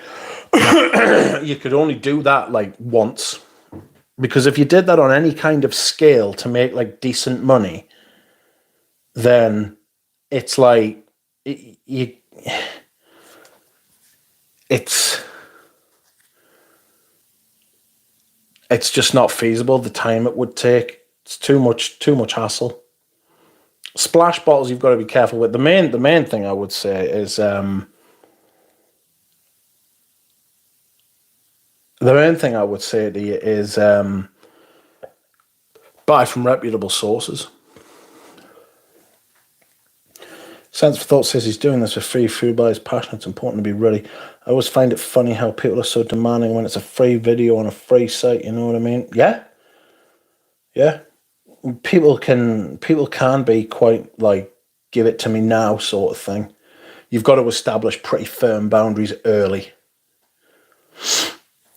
do that like once. Because if you did that on any kind of scale to make like decent money, then it's like it's just not feasible. The time it would take, it's too much hassle. Splash bottles, you've got to be careful with. The main thing I would say is buy from reputable sources. Sense for Thought says he's doing this for free food by his passion. It's important to be ready. I always find it funny how people are so demanding when it's a free video on a free site, you know what I mean? Yeah. People can be quite like, give it to me now sort of thing. You've got to establish pretty firm boundaries early.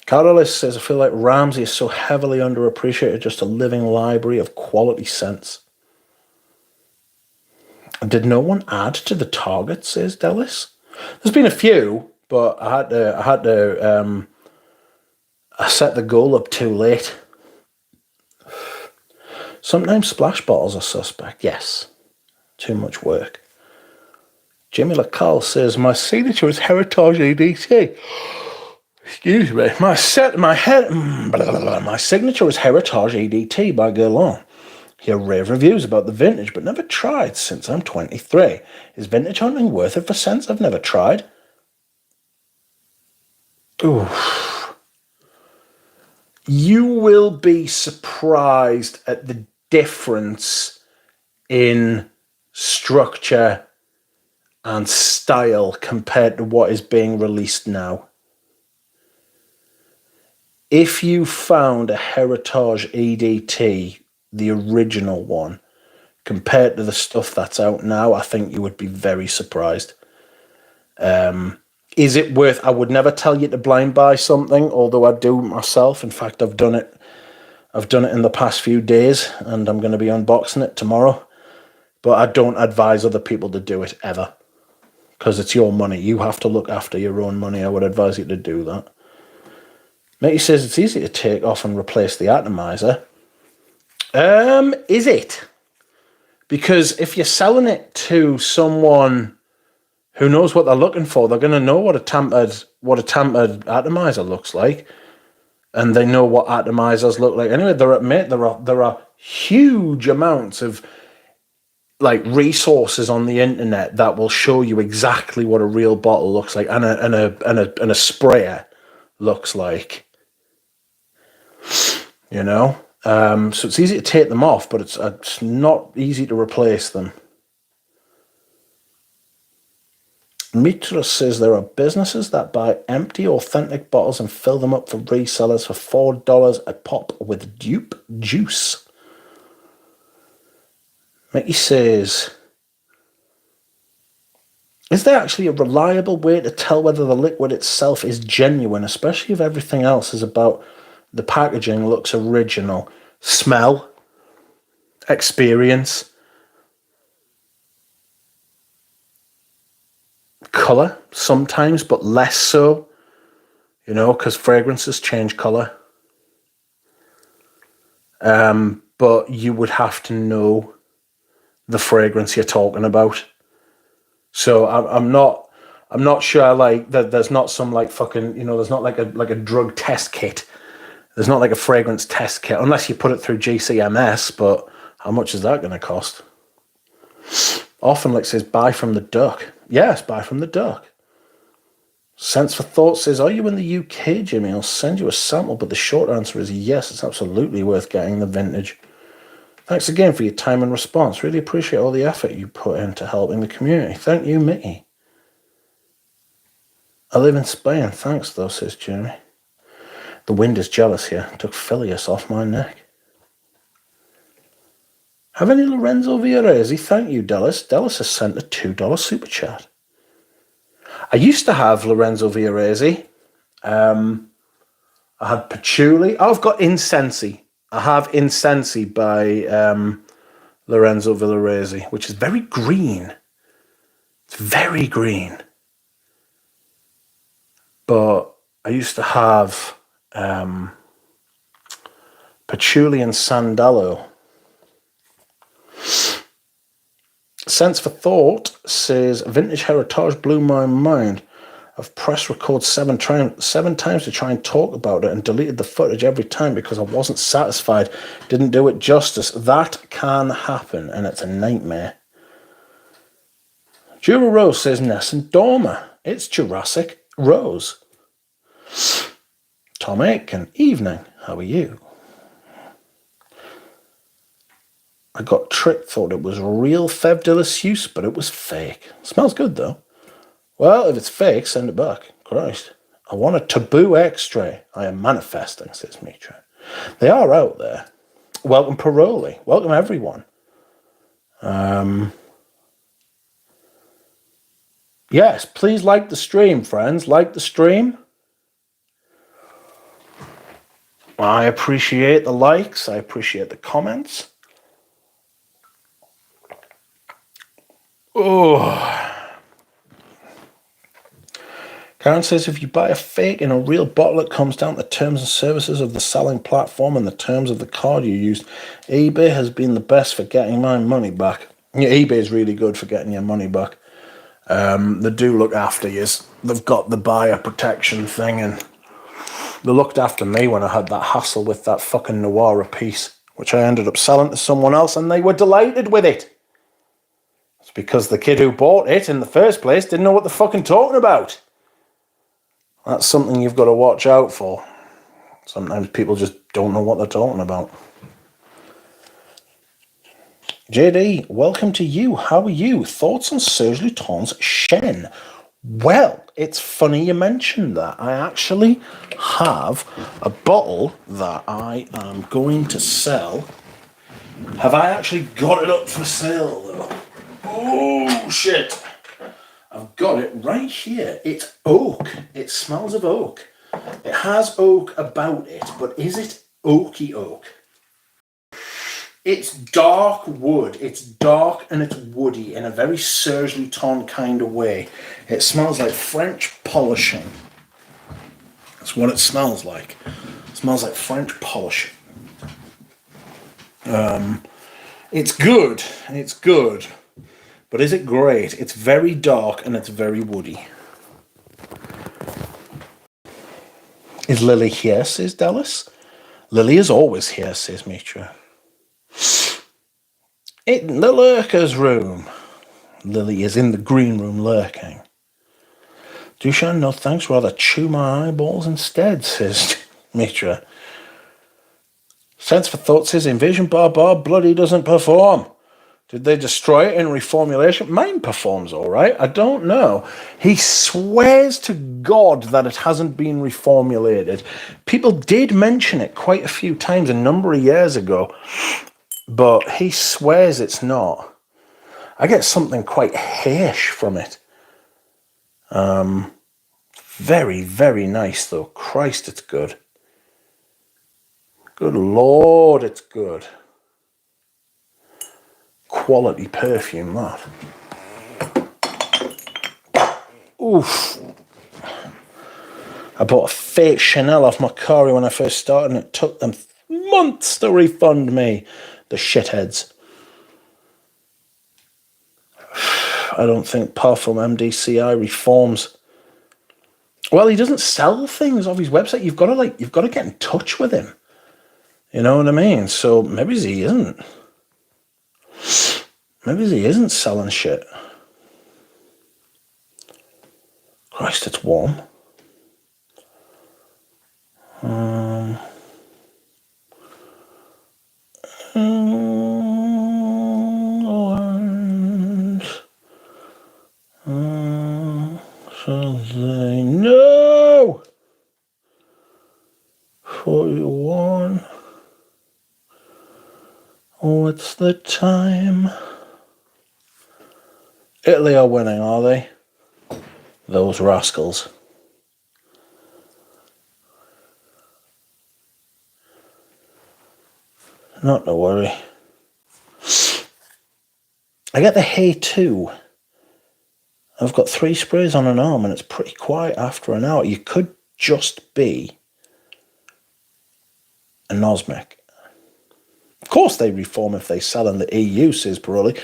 Catalyst says, I feel like Ramsey is so heavily underappreciated, just a living library of quality scents. Did no one add to the target, says Dallas? There's been a few, but I set the goal up too late. Sometimes splash bottles are suspect. Yes. Too much work. Jimmy LaCalle says, my signature is Heritage ADT. Excuse me. My signature is Heritage ADT by Guerlain. Hear rave reviews about the vintage, but never tried since I'm 23. Is vintage hunting worth it for cents? I've never tried. Ooh. You will be surprised at the difference in structure and style compared to what is being released now. If you found a Heritage EDT, the original one, compared to the stuff that's out now, I think you would be very surprised. Is it worth? I would never tell you to blind buy something, although I do myself. In fact, I've done it in the past few days, and I'm going to be unboxing it tomorrow. But I don't advise other people to do it ever, because it's your money. You have to look after your own money. I would advise you to do that. Mickey says it's easy to take off and replace the atomizer. Is it? Because if you're selling it to someone who knows what they're looking for, they're going to know what a tampered atomizer looks like, and they know what atomizers look like. Anyway, there are huge amounts of like resources on the internet that will show you exactly what a real bottle looks like and a sprayer looks like. You know, so it's easy to take them off, but it's not easy to replace them. Mitra says there are businesses that buy empty, authentic bottles and fill them up for resellers for $4 a pop with dupe juice. Mickey says, is there actually a reliable way to tell whether the liquid itself is genuine, especially if everything else is about the packaging looks original? Smell, experience, colour sometimes, but less so, you know, because fragrances change colour. But you would have to know the fragrance you're talking about. So I'm not sure, like, that there's not some like fucking, you know, there's not like a drug test kit. There's not like a fragrance test kit, unless you put it through GCMS, but how much is that going to cost? Often, like, says, buy from the duck. Yes, buy from the duck. Sense for Thought says, are you in the UK, Jimmy? I'll send you a sample, but the short answer is yes, it's absolutely worth getting the vintage. Thanks again for your time and response. Really appreciate all the effort you put into helping the community. Thank you, Mickey. I live in Spain. Thanks, though, says Jeremy. The wind is jealous here. Took Phileas off my neck. Have any Lorenzo Villarezi? Thank you, Dallas. Dallas has sent a $2 super chat. I used to have Lorenzo Villarezi. I had Patchouli. Oh, I've got Incensi. I have Incensi by Lorenzo Villarezi, which is very green. It's very green. But I used to have Patchouli and Sandalo. Sense for Thought says, vintage heritage blew my mind. I've pressed record seven times to try and talk about it and deleted the footage every time because I wasn't satisfied. Didn't do it justice. That can happen, and it's a nightmare. Jura Rose says, Ness and Dormer. It's Jurassic Rose. Tom Aiken, evening. How are you? I got tricked, thought it was real Fève de la Suisse, but it was fake. Smells good, though. Well, if it's fake, send it back. Christ. I want a taboo X-ray. I am manifesting, says Mitra. They are out there. Welcome, Paroli. Welcome, everyone. Yes, please like the stream, friends. Like the stream. I appreciate the likes. I appreciate the comments. Oh. Karen says, if you buy a fake in a real bottle, it comes down to terms and services of the selling platform and the terms of the card you used. eBay has been the best for getting my money back. Yeah, eBay is really good for getting your money back. They do look after you. They've got the buyer protection thing, and they looked after me when I had that hassle with that fucking Noir piece which I ended up selling to someone else, and they were delighted with it. It's because the kid who bought it in the first place didn't know what they're fucking talking about. That's something you've got to watch out for. Sometimes people just don't know what they're talking about. JD, welcome to you. How are you? Thoughts on Serge Luton's Shen? Well, it's funny you mentioned that. I actually have a bottle that I am going to sell. Have I actually got it up for sale, though? Oh, shit. I've got it right here. It's oak. It smells of oak. It has oak about it, but is it oaky oak? It's dark wood. It's dark and it's woody in a very Serge Luton kind of way. It smells like French polishing. That's what it smells like. It smells like French polishing. It's good. It's good. But is it great? It's very dark and it's very woody. Is Lily here, says Dallas? Lily is always here, says Mitra. In the lurker's room. Lily is in the green room lurking. Dushan, no thanks, rather chew my eyeballs instead, says Mitra. Sense for Thought says Invasion Bar bloody doesn't perform. Did they destroy it in reformulation? Mine performs all right. I don't know. He swears to God that it hasn't been reformulated. People did mention it quite a few times a number of years ago, but he swears it's not. I get something quite harsh from it. Very, very nice, though. Christ, it's good. Good Lord, it's good. Quality perfume, that. Oof. I bought a fake Chanel off Macari when I first started, and it took them months to refund me. The shitheads. I don't think Parfum MDCI reforms. Well, he doesn't sell things off his website. You've got to get in touch with him. You know what I mean? So maybe he isn't. Maybe he isn't selling shit. Christ, it's warm. No! 41. Oh, it's the time. Italy are winning, are they? Those rascals. Not to worry. I get the Hay 2. I've got 3 sprays on an arm and it's pretty quiet after an hour. You could just be a Nosmic. Of course they reform if they sell in the EU, says Paroli.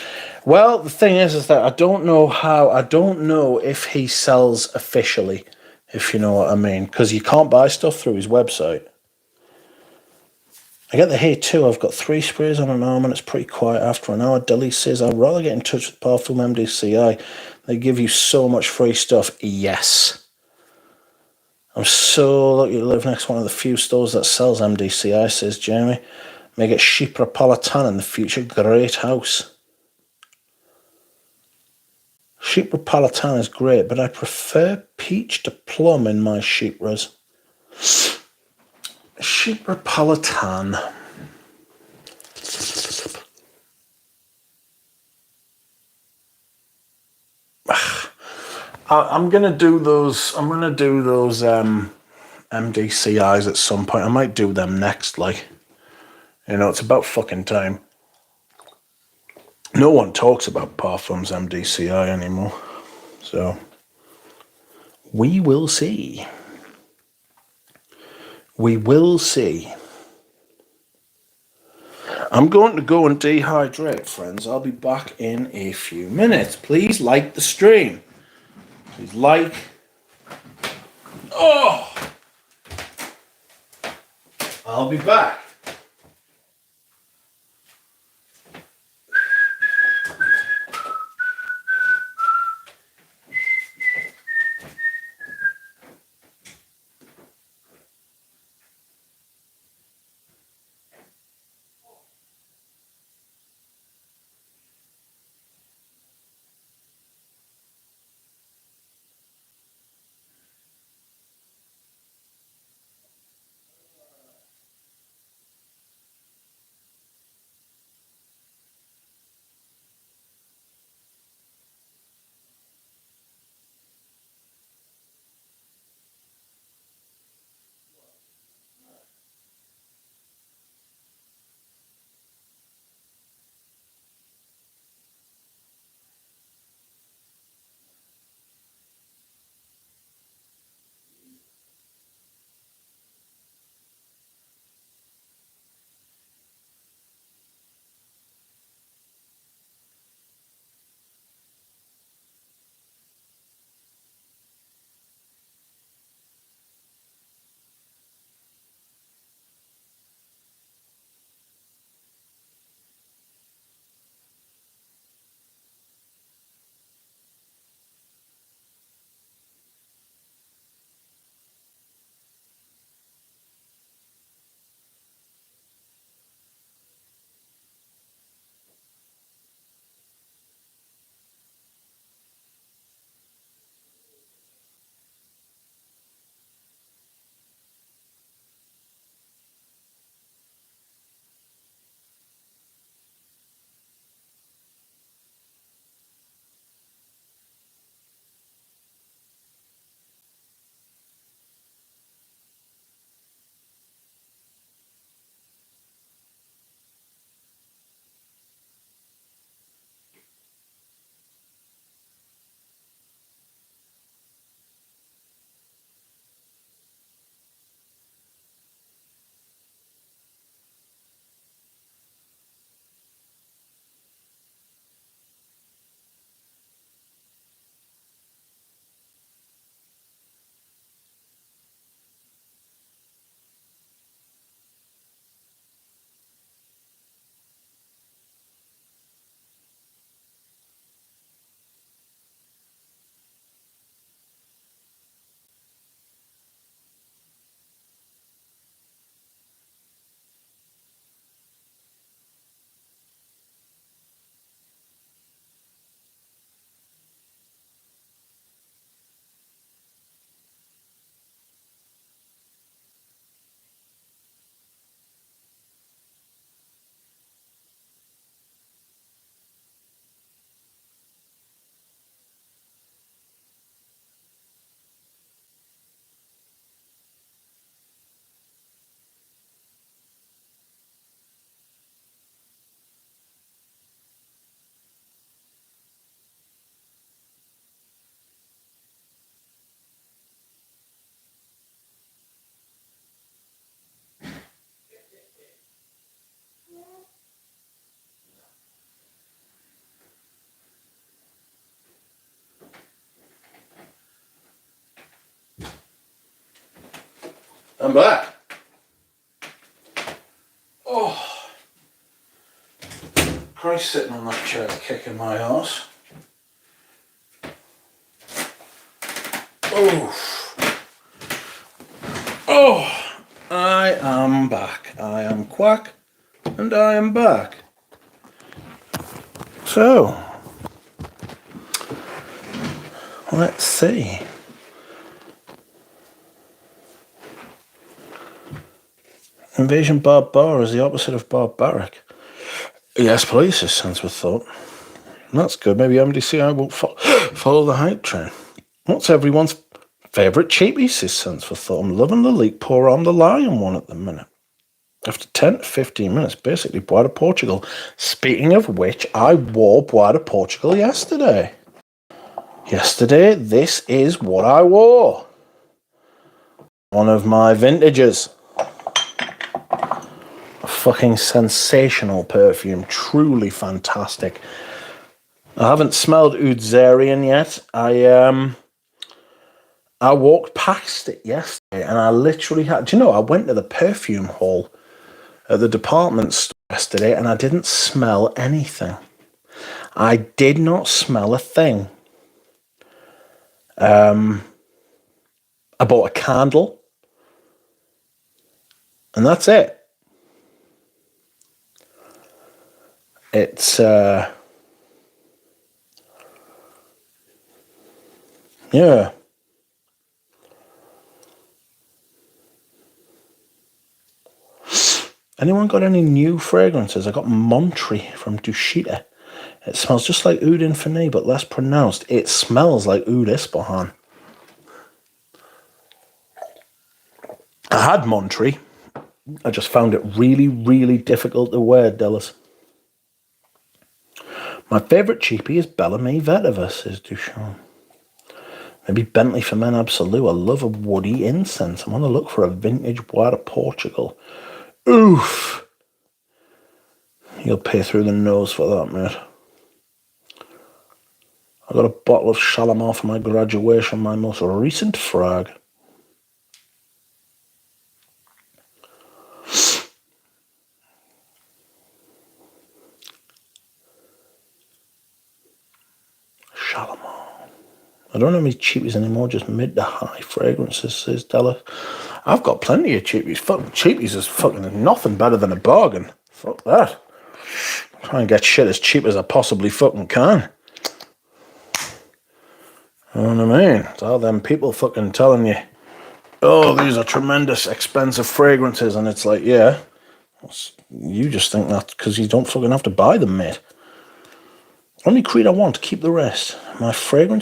Well, the thing is that I don't know if he sells officially, if you know what I mean, because you can't buy stuff through his website. I get the Hay 2. I've got 3 sprays on an arm and it's pretty quiet after an hour. Dilly says, I'd rather get in touch with Parfum MDCI. They give you so much free stuff. Yes. I'm so lucky to live next to one of the few stores that sells MDCI, says Jamie. Make it Cheapies in the future. Great house. Cheapies is great, but I prefer peach to plum in my Cheapies. Cheapies. I'm gonna do those. MDCIs at some point. I might do them next. It's about fucking time. No one talks about Parfums MDCI anymore, so we will see. We will see. I'm going to go and dehydrate, friends. I'll be back in a few minutes. Please like the stream. Please like. Oh! I'll be back. I'm back. Oh, Christ, sitting on that chair kicking my arse. Oh, I am back. I am Quack, and I am back. So, let's see. Invasion Barbara is the opposite of barbaric. Yes, please, is sensible thought. That's good. Maybe MDCI won't follow the hype train. What's everyone's favourite cheapies, is sensible thought? I'm loving the leak pour on the lion one at the minute. After 10 to 15 minutes, basically Bois de Portugal. Speaking of which, I wore Bois de Portugal yesterday. This is what I wore. One of my vintages. A fucking sensational perfume. Truly fantastic. I haven't smelled Oud Zarian yet. I walked past it yesterday and I literally had... Do you know, I went to the perfume hall at the department store yesterday and I didn't smell anything. I did not smell a thing. I bought a candle and that's it. It's yeah. Anyone got any new fragrances? I got Montre from Dushita. It smells just like Oud Infini, but less pronounced. It smells like Oud Ispahan. I had Montre. I just found it really, really difficult to wear, Dallas. My favourite cheapie is Bellamy Vetiver, says Duchamp. Maybe Bentley for Men Absolute. I love a woody incense. I'm on the look for a vintage Bois de Portugal. Oof. You'll pay through the nose for that, mate. I got a bottle of Shalimar for my graduation, my most recent frag. Shalimar. I don't have any cheapies anymore, just mid to high fragrances, says Della. I've got plenty of cheapies. Fucking cheapies is fucking nothing better than a bargain. Fuck that. Try and get shit as cheap as I possibly fucking can. You know what I mean? It's all them people fucking telling you, oh, these are tremendous expensive fragrances, and it's like, yeah, you just think that because you don't fucking have to buy them, mate. Only creed I want, keep the rest. My favorite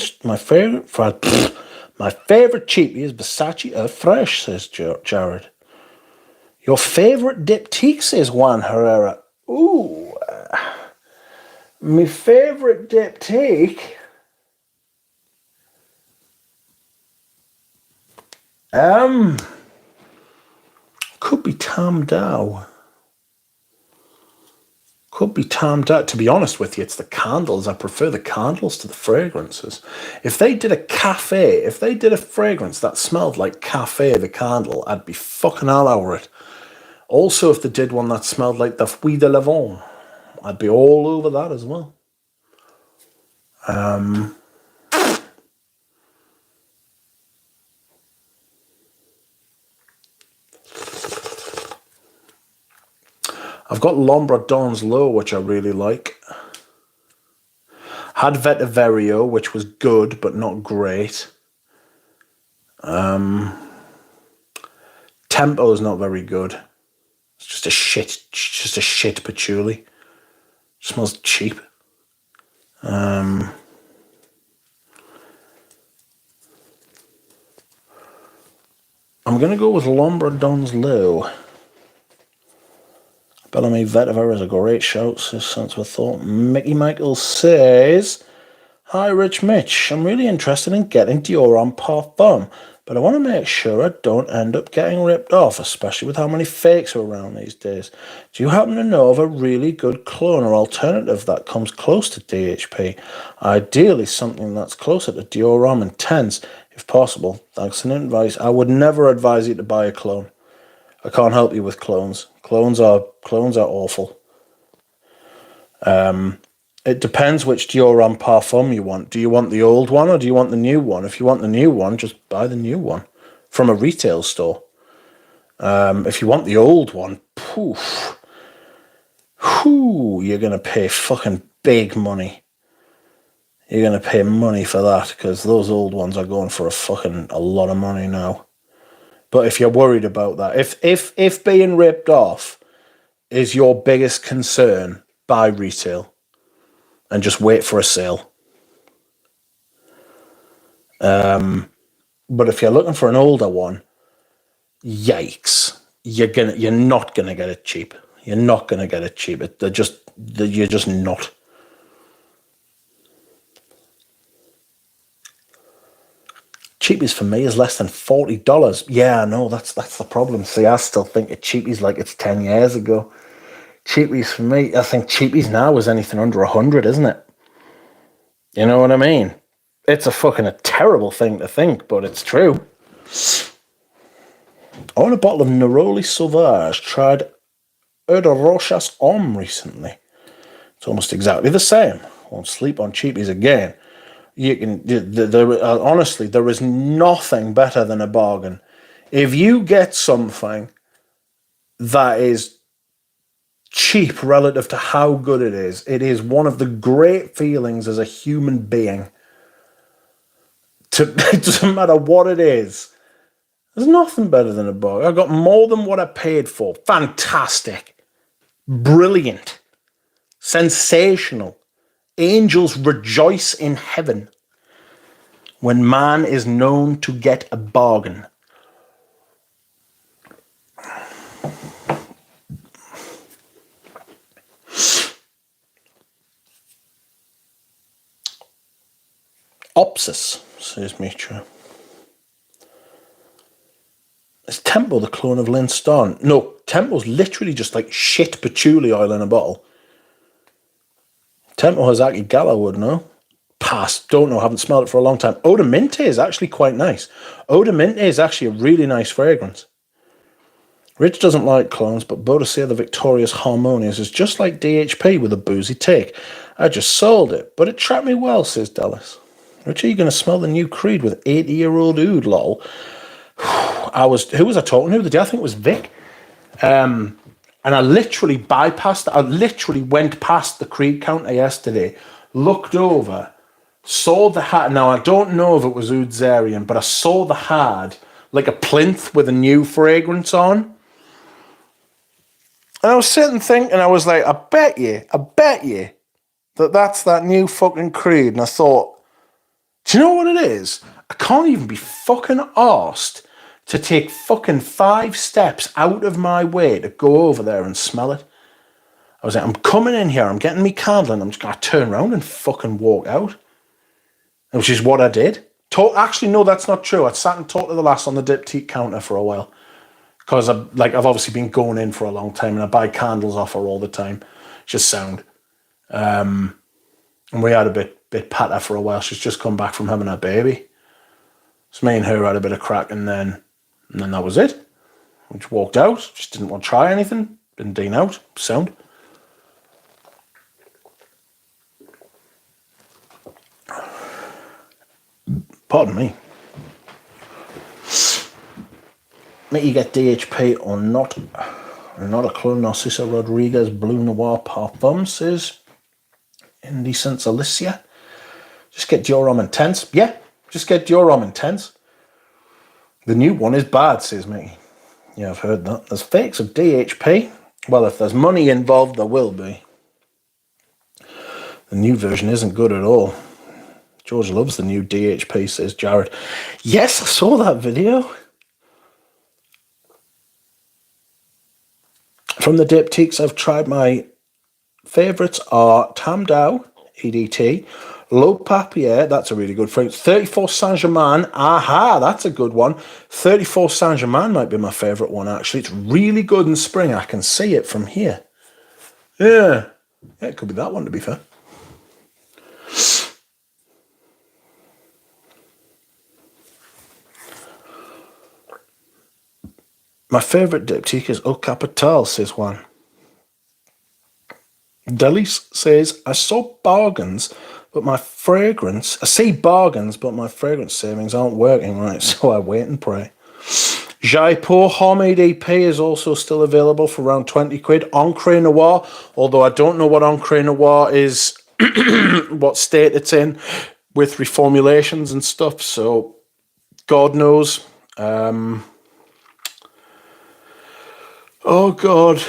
cheapie is Versace Earth Fresh, says Jared. Your favorite diptyque, says Juan Herrera. Ooh, my favorite diptyque. Could be Tam Dao. Could be Tam Dao. To be honest with you, it's the candles. I prefer the candles to the fragrances. If they did a fragrance that smelled like cafe, the candle, I'd be fucking all over it. Also, if they did one that smelled like the Fruit de Lavande, I'd be all over that as well. I've got L'Ombre Dawn's Low, which I really like. Had Vetiverio, which was good, but not great. Tempo is not very good. It's just a shit patchouli. Smells cheap. I'm going to go with L'Ombre Dawn's Low. Bellamy Vetiver is a great shout, says Sense of Thought. Mickey Michael says, hi, Rich Mitch. I'm really interested in getting Dior on Parfum, but I want to make sure I don't end up getting ripped off, especially with how many fakes are around these days. Do you happen to know of a really good clone or alternative that comes close to DHP? Ideally, something that's closer to Dior Homme Intense, if possible. Thanks for the advice. I would never advise you to buy a clone. I can't help you with clones. Clones are awful. It depends which Dior Parfum you want. Do you want the old one or do you want the new one? If you want the new one, just buy the new one from a retail store. If you want the old one, you're going to pay fucking big money. You're going to pay money for that because those old ones are going for a lot of money now. But if you're worried about that, if being ripped off is your biggest concern, buy retail and just wait for a sale. But if you're looking for an older one, yikes! You're not gonna get it cheap. You're not gonna get it cheap. You're just not. Cheapies for me is less than $40. Yeah, I know that's the problem. See, I still think of Cheapies like it's 10 years ago. Cheapies for me, I think Cheapies now is anything under 100, isn't it? You know what I mean? It's a terrible thing to think, but it's true. I want a bottle of Neroli Sauvage. Tried Eau de Rochas Homme recently. It's almost exactly the same. Won't sleep on Cheapies again. Honestly, there is nothing better than a bargain. If you get something that is cheap relative to how good it is one of the great feelings as a human being. It doesn't matter what it is. There's nothing better than a bargain. I got more than what I paid for. Fantastic. Brilliant. Sensational. Angels rejoice in heaven when man is known to get a bargain. Opsis, says Mitra. Is Tempo the clone of Lynn Starn? No, Tempo's literally just like shit patchouli oil in a bottle. Tempo Hazaki Gallowwood, no? Pass. Don't know. Haven't smelled it for a long time. Eau de Minte is actually quite nice. Eau de Minte is actually a really nice fragrance. Rich doesn't like clones, but Bodicea the Victorious Harmonious is just like DHP with a boozy take. I just sold it, but it trapped me well, says Dallas. Rich, are you going to smell the new Creed with 80-year-old oud, lol? Who was I talking to the day? I think it was Vic. And I literally bypassed, I literally went past the Creed counter yesterday, looked over, saw the hat. Now, I don't know if it was Oud Zarian, but I saw the hat, like a plinth with a new fragrance on. And I was sitting thinking, I was like, I bet you that's that new fucking Creed. And I thought, do you know what it is? I can't even be fucking arsed to take fucking 5 steps out of my way to go over there and smell it. I was like, I'm coming in here, I'm getting me candle, and I'm just going to turn around and fucking walk out. Which is what I did. Actually, no, that's not true. I sat and talked to the lass on the diptyque counter for a while. Because I've obviously been going in for a long time and I buy candles off her all the time. It's just sound. And we had a bit patter for a while. She's just come back from having her baby. So me and her had a bit of crack and then that was it. We just walked out. Just didn't want to try anything. Didn't dine out. Sound. Pardon me. May you get DHP or not a clone Narcissa Rodriguez Blue Noir Parfum, says Indecent Alicia. Just get Dior Homme Intense. Yeah, just get Dior Homme Intense. The new one is bad, says Mickey. Yeah, I've heard that. There's fakes of DHP. Well, if there's money involved, there will be. The new version isn't good at all. George loves the new DHP, says Jared. Yes, I saw that video. From the diptyques I've tried, my favourites are Tam Dao, EDT, L'Eau Papier, that's a really good fragrance, 34 Saint-Germain, aha, that's a good one. 34 Saint-Germain might be my favourite one, actually. It's really good in spring. I can see it from here. Yeah, it could be that one, to be fair. My favourite diptyque is Au Capital, says one. Delis says, I see bargains, but my fragrance savings aren't working right, so I wait and pray. Jaipur Homemade EP is also still available for around 20 quid. Encre Noir, although I don't know what Encre Noir is, what state it's in, with reformulations and stuff, so God knows. Oh, God.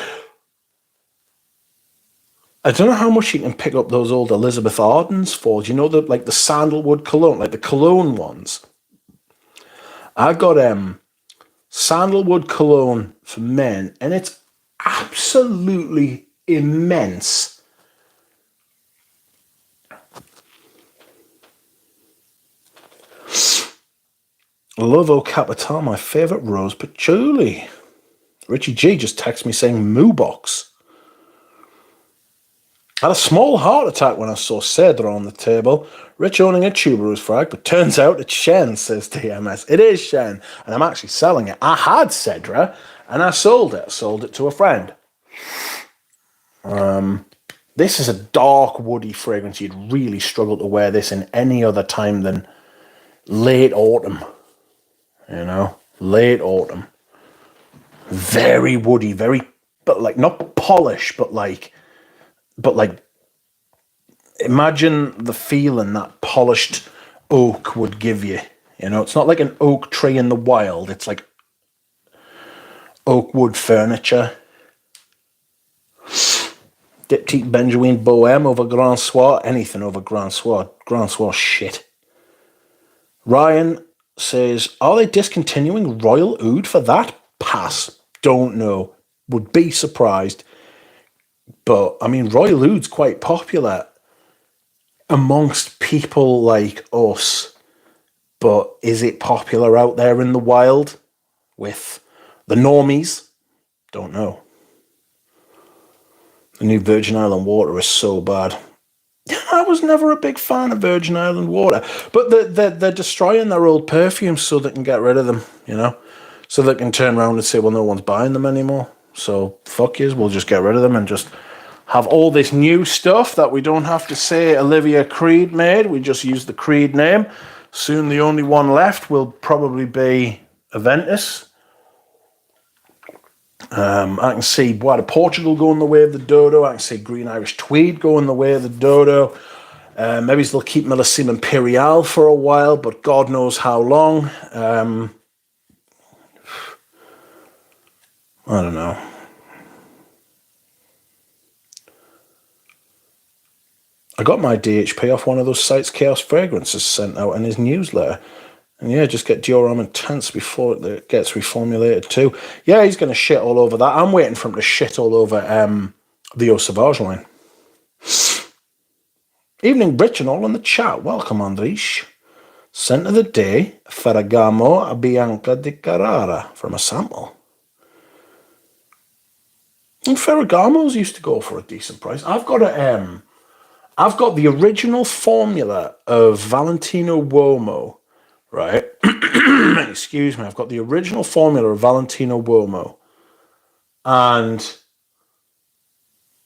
I don't know how much you can pick up those old Elizabeth Ardens for. Do you know the sandalwood cologne, like the cologne ones? I got sandalwood cologne for men, and it's absolutely immense. Love Au Capital, my favourite rose patchouli. Richie G just texted me saying moo box. I had a small heart attack when I saw Cedra on the table. Rich owning a tuberose frag, but turns out it's Shen, says TMS. It is Shen, and I'm actually selling it. I had Cedra, and I sold it. I sold it to a friend. This is a dark, woody fragrance. You'd really struggle to wear this in any other time than late autumn. You know, late autumn. Very woody, but like not polish, but like imagine the feeling that polished oak would give you. You know, it's not like an oak tree in the wild. It's like oak wood furniture. Diptyque Benjamin Bohème over Grand Soir. Anything over Grand Soir. Grand Soir shit. Ryan says, are they discontinuing Royal Oud for that? Pass. Don't know. Would be surprised. But, I mean, Royal Oud's quite popular amongst people like us. But is it popular out there in the wild with the normies? Don't know. The new Virgin Island water is so bad. I was never a big fan of Virgin Island water. But they're destroying their old perfumes so they can get rid of them, you know? So they can turn around and say, well, no one's buying them anymore. So fuck yous, we'll just get rid of them and just have all this new stuff that we don't have to say Olivia Creed made. We just use the Creed name. Soon the only one left will probably be Aventus. I can see White of Portugal going the way of the dodo. I can see Green Irish Tweed going the way of the dodo. Maybe they'll keep Millesime Imperial for a while, but God knows how long. I don't know. I got my DHP off one of those sites Chaos Fragrances sent out in his newsletter. And yeah, just get Dior Intense before it gets reformulated too. Yeah, he's going to shit all over that. I'm waiting for him to shit all over the Eau Sauvage line. Evening, Rich and all in the chat. Welcome, Andrish. Scent of the day, Ferragamo a Bianca di Carrara from a sample. And Ferragamos used to go for a decent price. I've got the original formula of Valentino Uomo, right? Excuse me. I've got the original formula of Valentino Uomo. And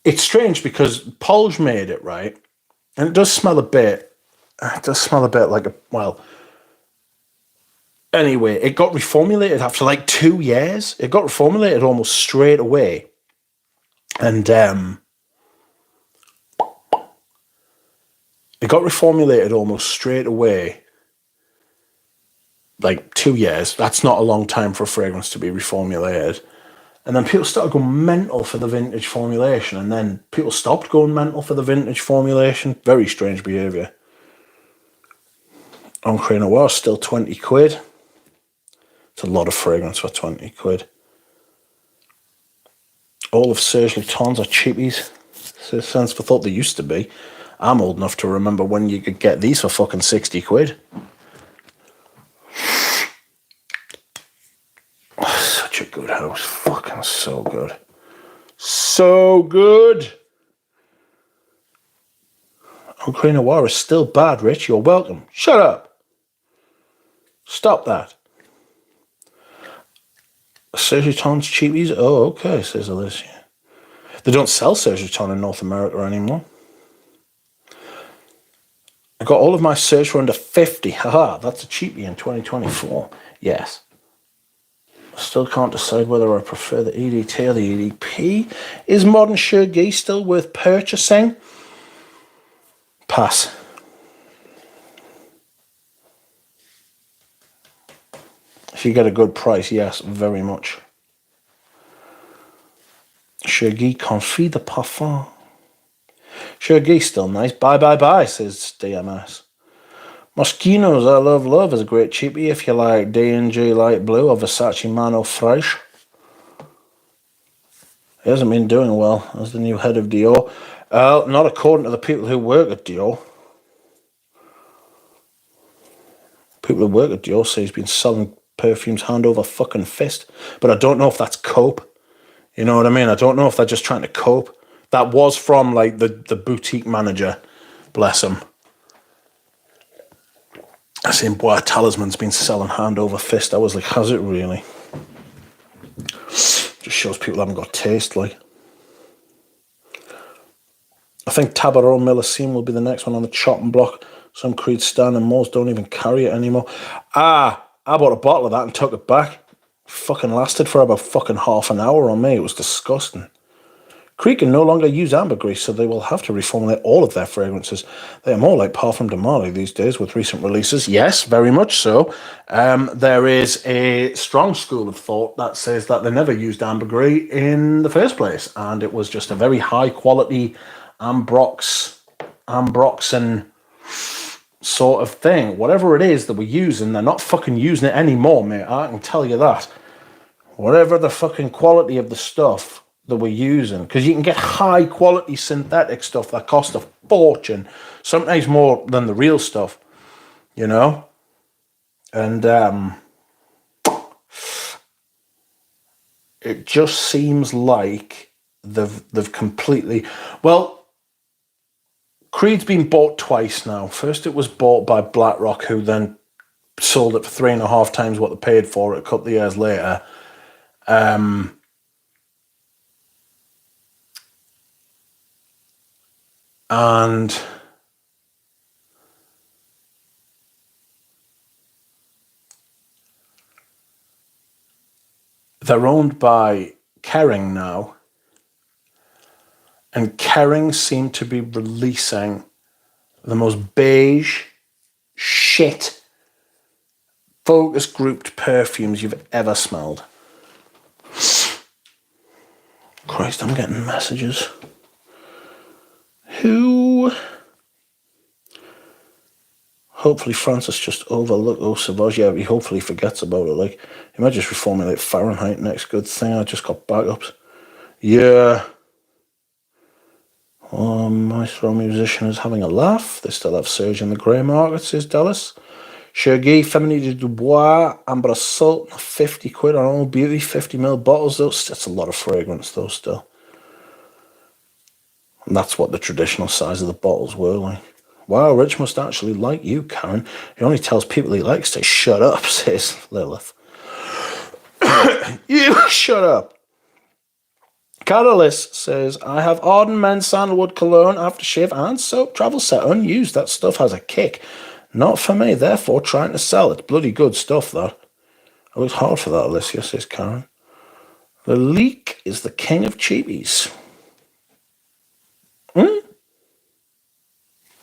it's strange because Polge made it, right? And it does smell a bit like anyway, it got reformulated after like 2 years. It got reformulated almost straight away. And it got reformulated almost straight away. Like 2 years. That's not a long time for a fragrance to be reformulated. And then people started going mental for the vintage formulation. And then people stopped going mental for the vintage formulation. Very strange behaviour. Encre Noir still 20 quid. It's a lot of fragrance for 20 quid. All of Serge Lutens are cheapies. Sense for thought they used to be. I'm old enough to remember when you could get these for fucking 60 quid. Such a good house. Fucking so good. So good. Encre Noir is still bad, Rich. You're welcome. Shut up. Stop that. Surgeton's Cheapies? Oh, okay, says Alicia. They don't sell Surgeton in North America anymore. I got all of my search for under 50. Haha, that's a cheapie in 2024. Yes. I still can't decide whether I prefer the EDT or the EDP. Is modern Shurgi still worth purchasing? Pass. If you get a good price, yes, very much. Shurgi Confit de Parfum. Shurgi still nice. Bye, says DMS. Moschino's I Love is a great cheapie if you like D&G Light Blue or Versace Mano Fresh. He hasn't been doing well as the new head of Dior. Not according to the people who work at Dior. People who work at Dior say he's been selling perfumes hand over fucking fist. But I don't know if that's cope. You know what I mean? I don't know if they're just trying to cope. That was from like the boutique manager. Bless him. I seen Bois Talisman's been selling hand over fist. I was like, has it really? Just shows people haven't got taste, like. I think Tabarot Millesime will be the next one on the chopping block. Some Creed Stan and Moors don't even carry it anymore. I bought a bottle of that and took it back. Fucking lasted for about fucking half an hour on me. It was disgusting. Creed can no longer use ambergris, so they will have to reformulate all of their fragrances. They are more like Parfum de Marly these days with recent releases. Yes, very much so. There is a strong school of thought that says that they never used ambergris in the first place, and it was just a very high quality ambroxan sort of thing. Whatever it is that we're using, they're not fucking using it anymore, mate. I can tell you that. Whatever the fucking quality of the stuff that we're using, because you can get high quality synthetic stuff that cost a fortune, sometimes more than the real stuff, you know? And it just seems like they've completely... Well, Creed's been bought twice now. First it was bought by BlackRock, who then sold it for 3.5 times what they paid for it a couple of years later. And they're owned by Kering now. And Kering seem to be releasing the most beige, shit, focus grouped perfumes you've ever smelled. Christ, I'm getting messages. Who? Hopefully Francis just overlooked Sauvage. Yeah, he hopefully forgets about it. Like, he might just reformulate Fahrenheit next good thing. I just got backups. Yeah. Maestro Musician is having a laugh. They still have Surge in the grey market, says Dallas. Shurgi, Féminine du Bois, Amber Assault, 50 quid on All Beauty, 50ml bottles. That's a lot of fragrance, though, still. And that's what the traditional size of the bottles were like. Wow, Rich must actually like you, Karen. He only tells people he likes to shut up, says Lilith. You shut up. Catalyst says, I have Arden Men's Sandalwood Cologne, Aftershave, and Soap Travel Set unused. That stuff has a kick. Not for me, therefore trying to sell it. Bloody good stuff, that. I looked hard for that, Alicia, says Karen. The Leak is the king of cheapies.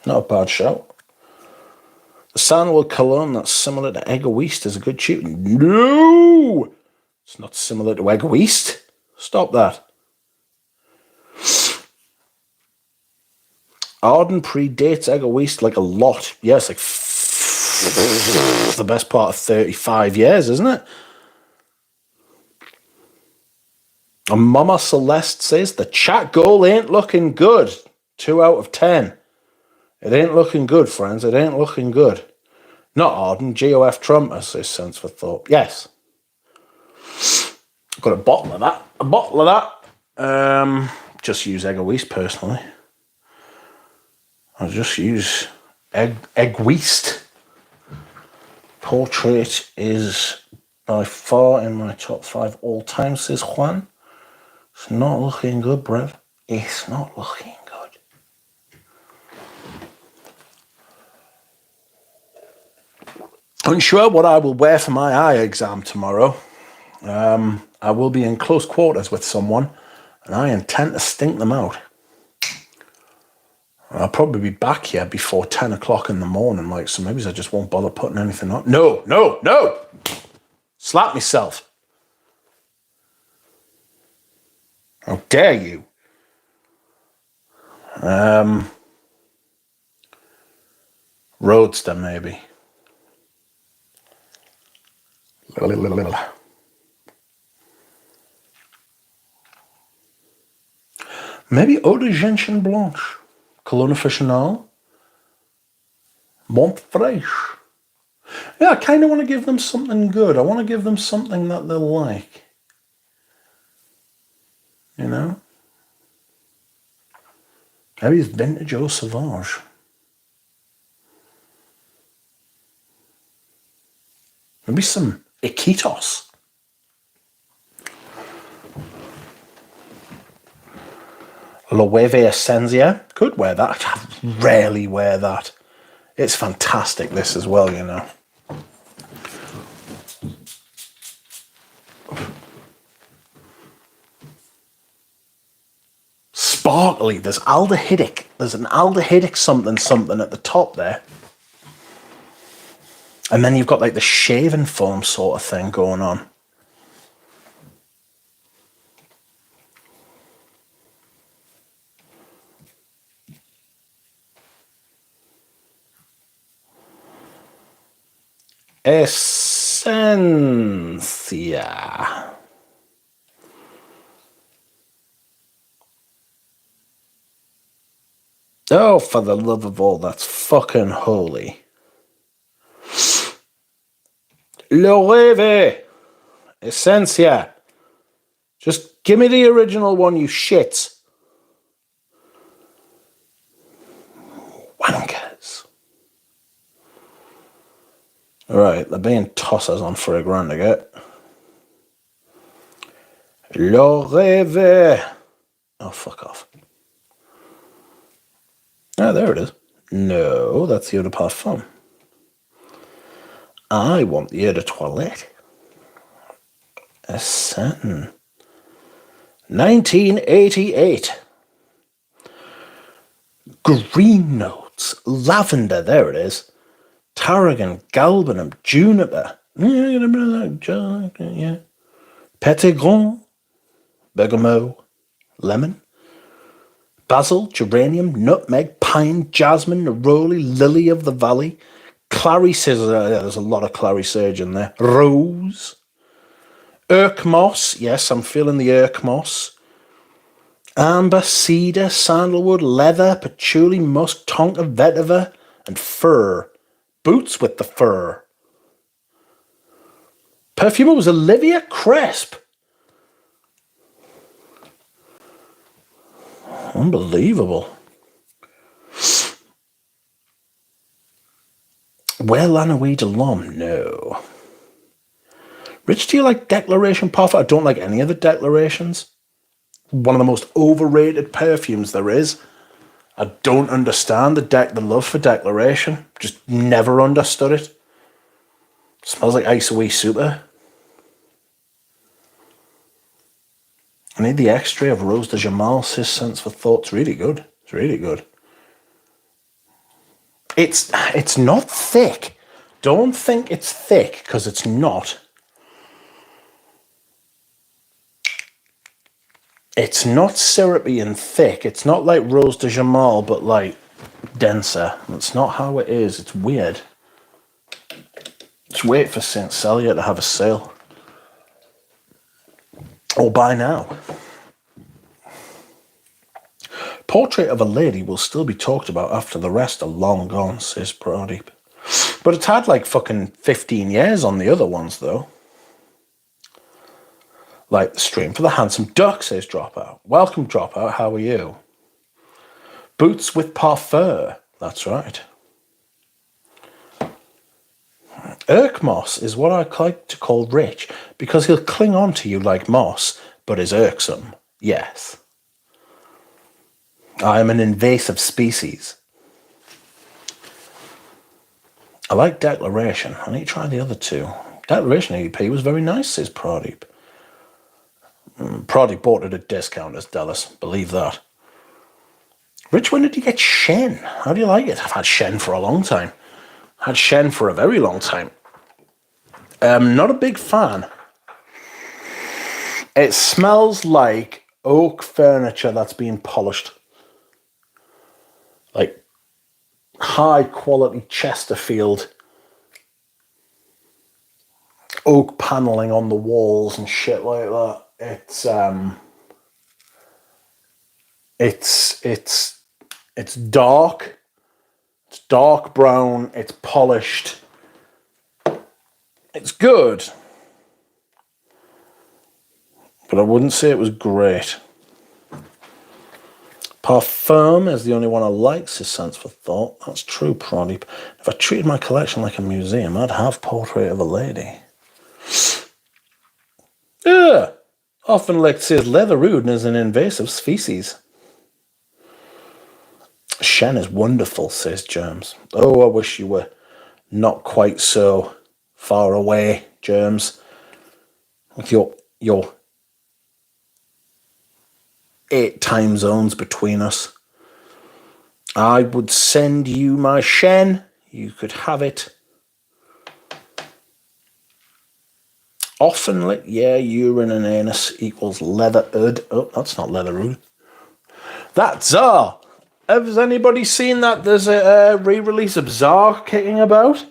Not a bad shout. The Sandalwood Cologne that's similar to Egoist is a good cheapie. No! It's not similar to Egoist. Stop that. Arden predates Egoist like a lot. Yes, like the best part of 35 years, isn't it? And Mama Celeste says the chat goal ain't looking good. 2 out of 10. It ain't looking good, friends. It ain't looking good. Not Arden, GOF Trump, says Sense for Thought. Yes. Got a bottle of that. Just use Egoist personally. I'll just use Egoist. Portrait is By far in my top 5 all time, says Juan. It's not looking good, bruv. It's not looking good. Unsure what I will wear for my eye exam tomorrow. I will be in close quarters with someone, and I intend to stink them out. I'll probably be back here before 10 o'clock in the morning, like, so maybe I just won't bother putting anything on. No, no, no! Slap myself. How dare you? Roadster, maybe. Maybe Eau de Gentian Blanche. Cologne Officinal. Montfresh. Yeah, I kind of want to give them something good. I want to give them something that they'll like. You know? Maybe it's Vintage Eau Sauvage. Maybe some Iquitos. Loewe Essentia. Could wear that. I rarely wear that. It's fantastic, this as well, you know. Sparkly. There's aldehydic. There's an aldehydic something at the top there. And then you've got like the shaving foam sort of thing going on. Essentia. Oh, for the love of all that's fucking holy. Loewe Essentia. Just give me the original one, you shits. Wankers. Right, they're being tossers on for £1,000 to get. Loewe. Oh, fuck off. Ah, there it is. No, that's the eau de parfum. I want the eau de toilette. A certain 1988. Green notes. Lavender, there it is. Tarragon, galbanum, juniper. Yeah. Petitgon, bergamot, lemon. Basil, geranium, nutmeg, pine, jasmine, neroli, lily of the valley, clary scissors. There's a lot of clary sage in there. Rose, Urk moss. Yes, I'm feeling the Urk moss. Amber, cedar, sandalwood, leather, patchouli, musk, tonka, vetiver, and fir. Boots with the fur. Perfumer was Olivia Cresp. Unbelievable. Well, Lanoui de L'Homme, no. Rich, do you like Declaration Parfum? I don't like any of the Declarations. One of the most overrated perfumes there is. I don't understand the love for Declaration. Just never understood it. Smells like Ice Away Super. I need the extra of Rose de Jamal, Sis Sense for Thought's really good. It's really good. It's not thick. Don't think it's thick, because it's not. It's not syrupy and thick. It's not like Rose de Jamal, but like denser. That's not how it is. It's weird. Just wait for St. Celia to have a sale. Or buy now. Portrait of a Lady will still be talked about after the rest are long gone, says Pradeep. But it's had like fucking 15 years on the other ones, though. Like the stream for the handsome duck, says Dropout. Welcome, Dropout. How are you? Boots with parfum. That's right. Irk moss is what I like to call rich, because he'll cling on to you like moss, but is irksome. Yes. I am an invasive species. I like Declaration. I need to try the other two. Declaration EP was very nice, says Pradeep. Pradeep bought it at discount, as Dallas. Believe that. Rich, when did you get Shen? How do you like it? I've had Shen for a long time. Had Shen for a very long time. Not a big fan. It smells like oak furniture that's been polished. Like high quality Chesterfield oak paneling on the walls and shit like that. It's dark. It's dark brown. It's polished. It's good. But I wouldn't say it was great. Parfum is the only one I like, says Sense for Thought. That's true, Pradeep. If I treated my collection like a museum, I'd have Portrait of a Lady. Yeah. Often licked says Leatherwood is an invasive species. Shen is wonderful, says Germs. Oh, I wish you were not quite so far away, Germs. With your 8 time zones between us. I would send you my Shen. You could have it. Often, yeah, urine and anus equals leatherwood. Oh, that's not leatherwood. That's Czar. Has anybody seen that there's a re-release of Czar kicking about?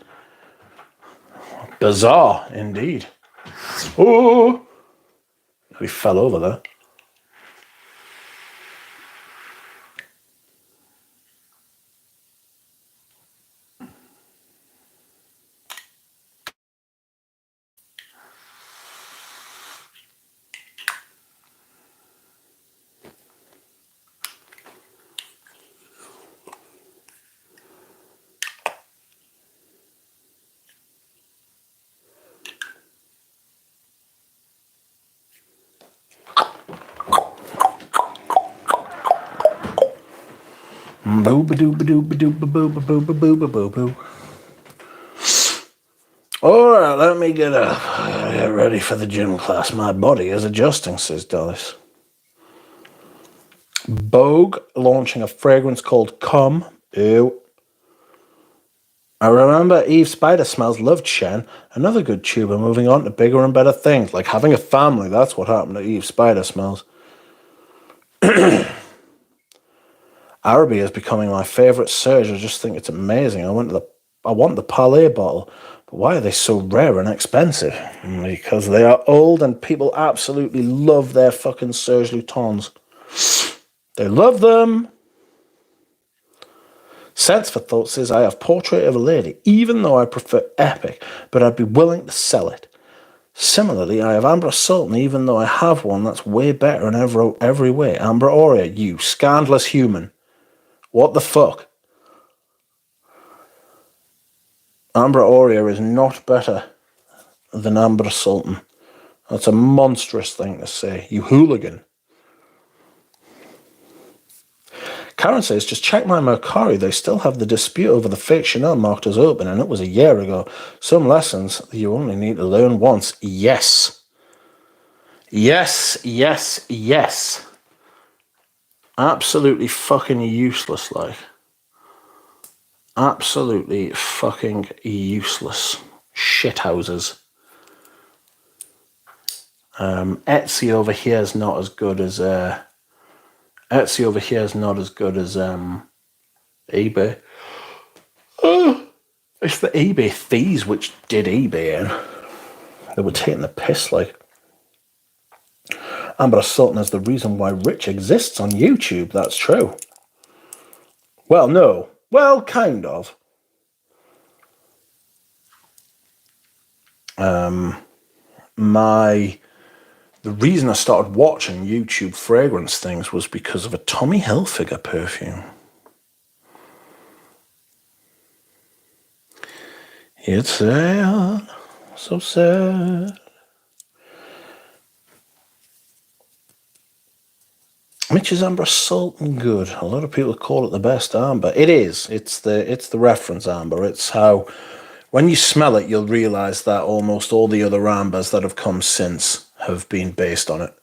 Bizarre, indeed. Oh! We fell over there. Boo-ba-doo-ba-doo-ba-doo-ba-boo-ba-boo-ba-boo-ba-boo-ba-boo. Alright, let me get up. Get ready for the gym class. My body is adjusting, says Dallas. Vogue launching a fragrance called Come. Ew. I remember Eve Spider Smells loved Shen. Another good tuber moving on to bigger and better things. Like having a family. That's what happened to Eve Spider Smells. Araby is becoming my favourite surge. I just think it's amazing. I want the Palais bottle. But why are they so rare and expensive? Because they are old and people absolutely love their fucking Serge Lutons. They love them. Sense for Thought says, I have Portrait of a Lady, even though I prefer Epic, but I'd be willing to sell it. Similarly, I have Amber Sultan, even though I have one that's way better in every way. Amber Aurea, you scandalous human. What the fuck? Amber Aurea is not better than Amber Sultan. That's a monstrous thing to say, you hooligan. Karen says, just check my Mercari. They still have the dispute over the fake Chanel marked as open, and it was a year ago. Some lessons you only need to learn once. Yes. Yes, yes, yes. Absolutely fucking useless, like. Absolutely fucking useless. Shithouses. Etsy over here is not as good as eBay. Oh, it's the eBay thieves which did eBay in. They were taking the piss, like. Amber Sultan is the reason why Rich exists on YouTube. That's true. Well, no. Well, kind of. The reason I started watching YouTube fragrance things was because of a Tommy Hilfiger perfume. It's sad, so sad. Mitch's Amber Sultan good. A lot of people call it the best amber. It is. It's the reference amber. It's how when you smell it, you'll realise that almost all the other ambers that have come since have been based on it.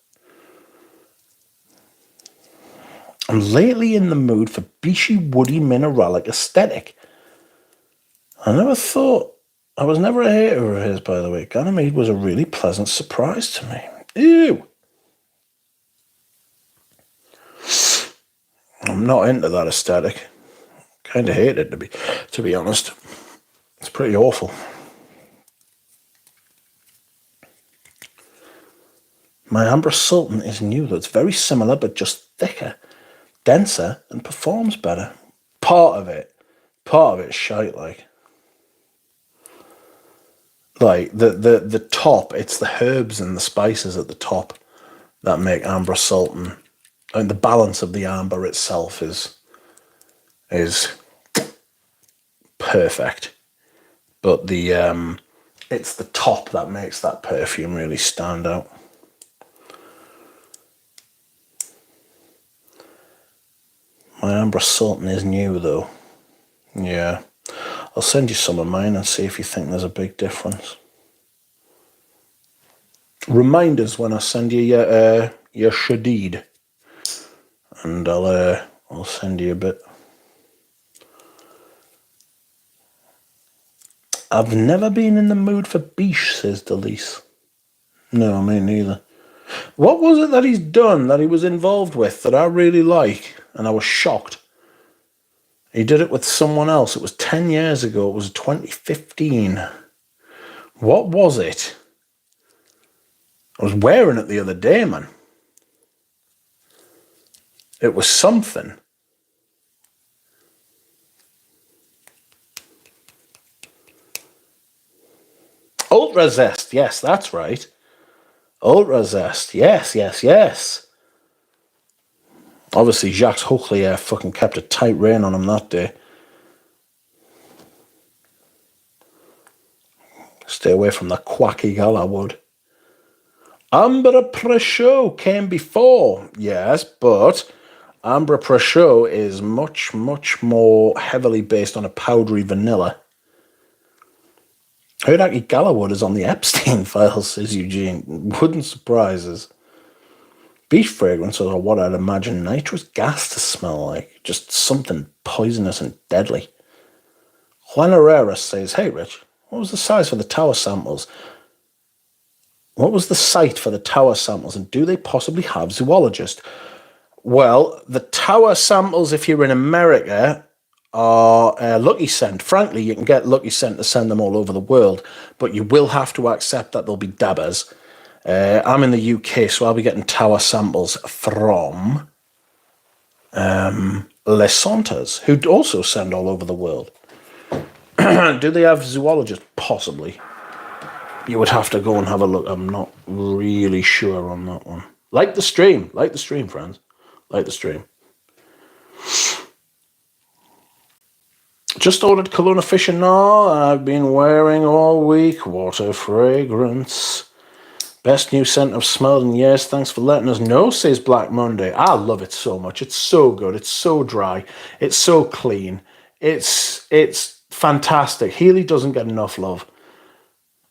I'm lately in the mood for beachy, woody, mineralic aesthetic. I was never a hater of his, by the way. Ganymede was a really pleasant surprise to me. Ew! I'm not into that aesthetic. Kind of hate it, to be honest. It's pretty awful. My Amber Sultan is new, though. It's very similar, but just thicker, denser, and performs better. Part of it's shite, like the top. It's the herbs and the spices at the top that make Amber Sultan, and the balance of the amber itself is perfect. But it's the top that makes that perfume really stand out. My Amber Sultan is new, though. Yeah. I'll send you some of mine and see if you think there's a big difference. Reminders when I send you your Shadid. And I'll send you a bit. I've never been in the mood for biche, says Delise. No, me neither. What was it that he's done, that he was involved with, that I really like? And I was shocked. He did it with someone else. It was 10 years ago. It was 2015. What was it? I was wearing it the other day, man. It was something. Ultra Zest. Yes, that's right. Ultra Zest. Yes. Obviously, Jacques Huchlier fucking kept a tight rein on him that day. Stay away from the quacky gal, I would. Amber Préchaud came before, yes, but Amber Préchaud is much more heavily based on a powdery vanilla. I heard Aki Gallowwood is on the Epstein files, says Eugene. Wouldn't surprise us. Beach fragrance are what I'd imagine nitrous gas to smell like. Just something poisonous and deadly. Juan Herrera says, hey Rich, what was the size for the tower samples? What was the site for the tower samples, and do they possibly have zoologists? Well, the tower samples, if you're in America, are Lucky Scent. Frankly, you can get Lucky Scent to send them all over the world, but you will have to accept that they'll be dabbers. I'm in the UK, so I'll be getting tower samples from Les Santas, who also send all over the world. Do they have zoologists? Possibly. You would have to go and have a look. I'm not really sure on that one. Like the stream, friends. Like the stream. Just ordered Cologne Officinal. I've been wearing all week. What a fragrance. Best new scent I've smelled in years. Thanks for letting us know, says Black Monday. I love it so much. It's so good. It's so dry. It's so clean. It's fantastic. Healy doesn't get enough love.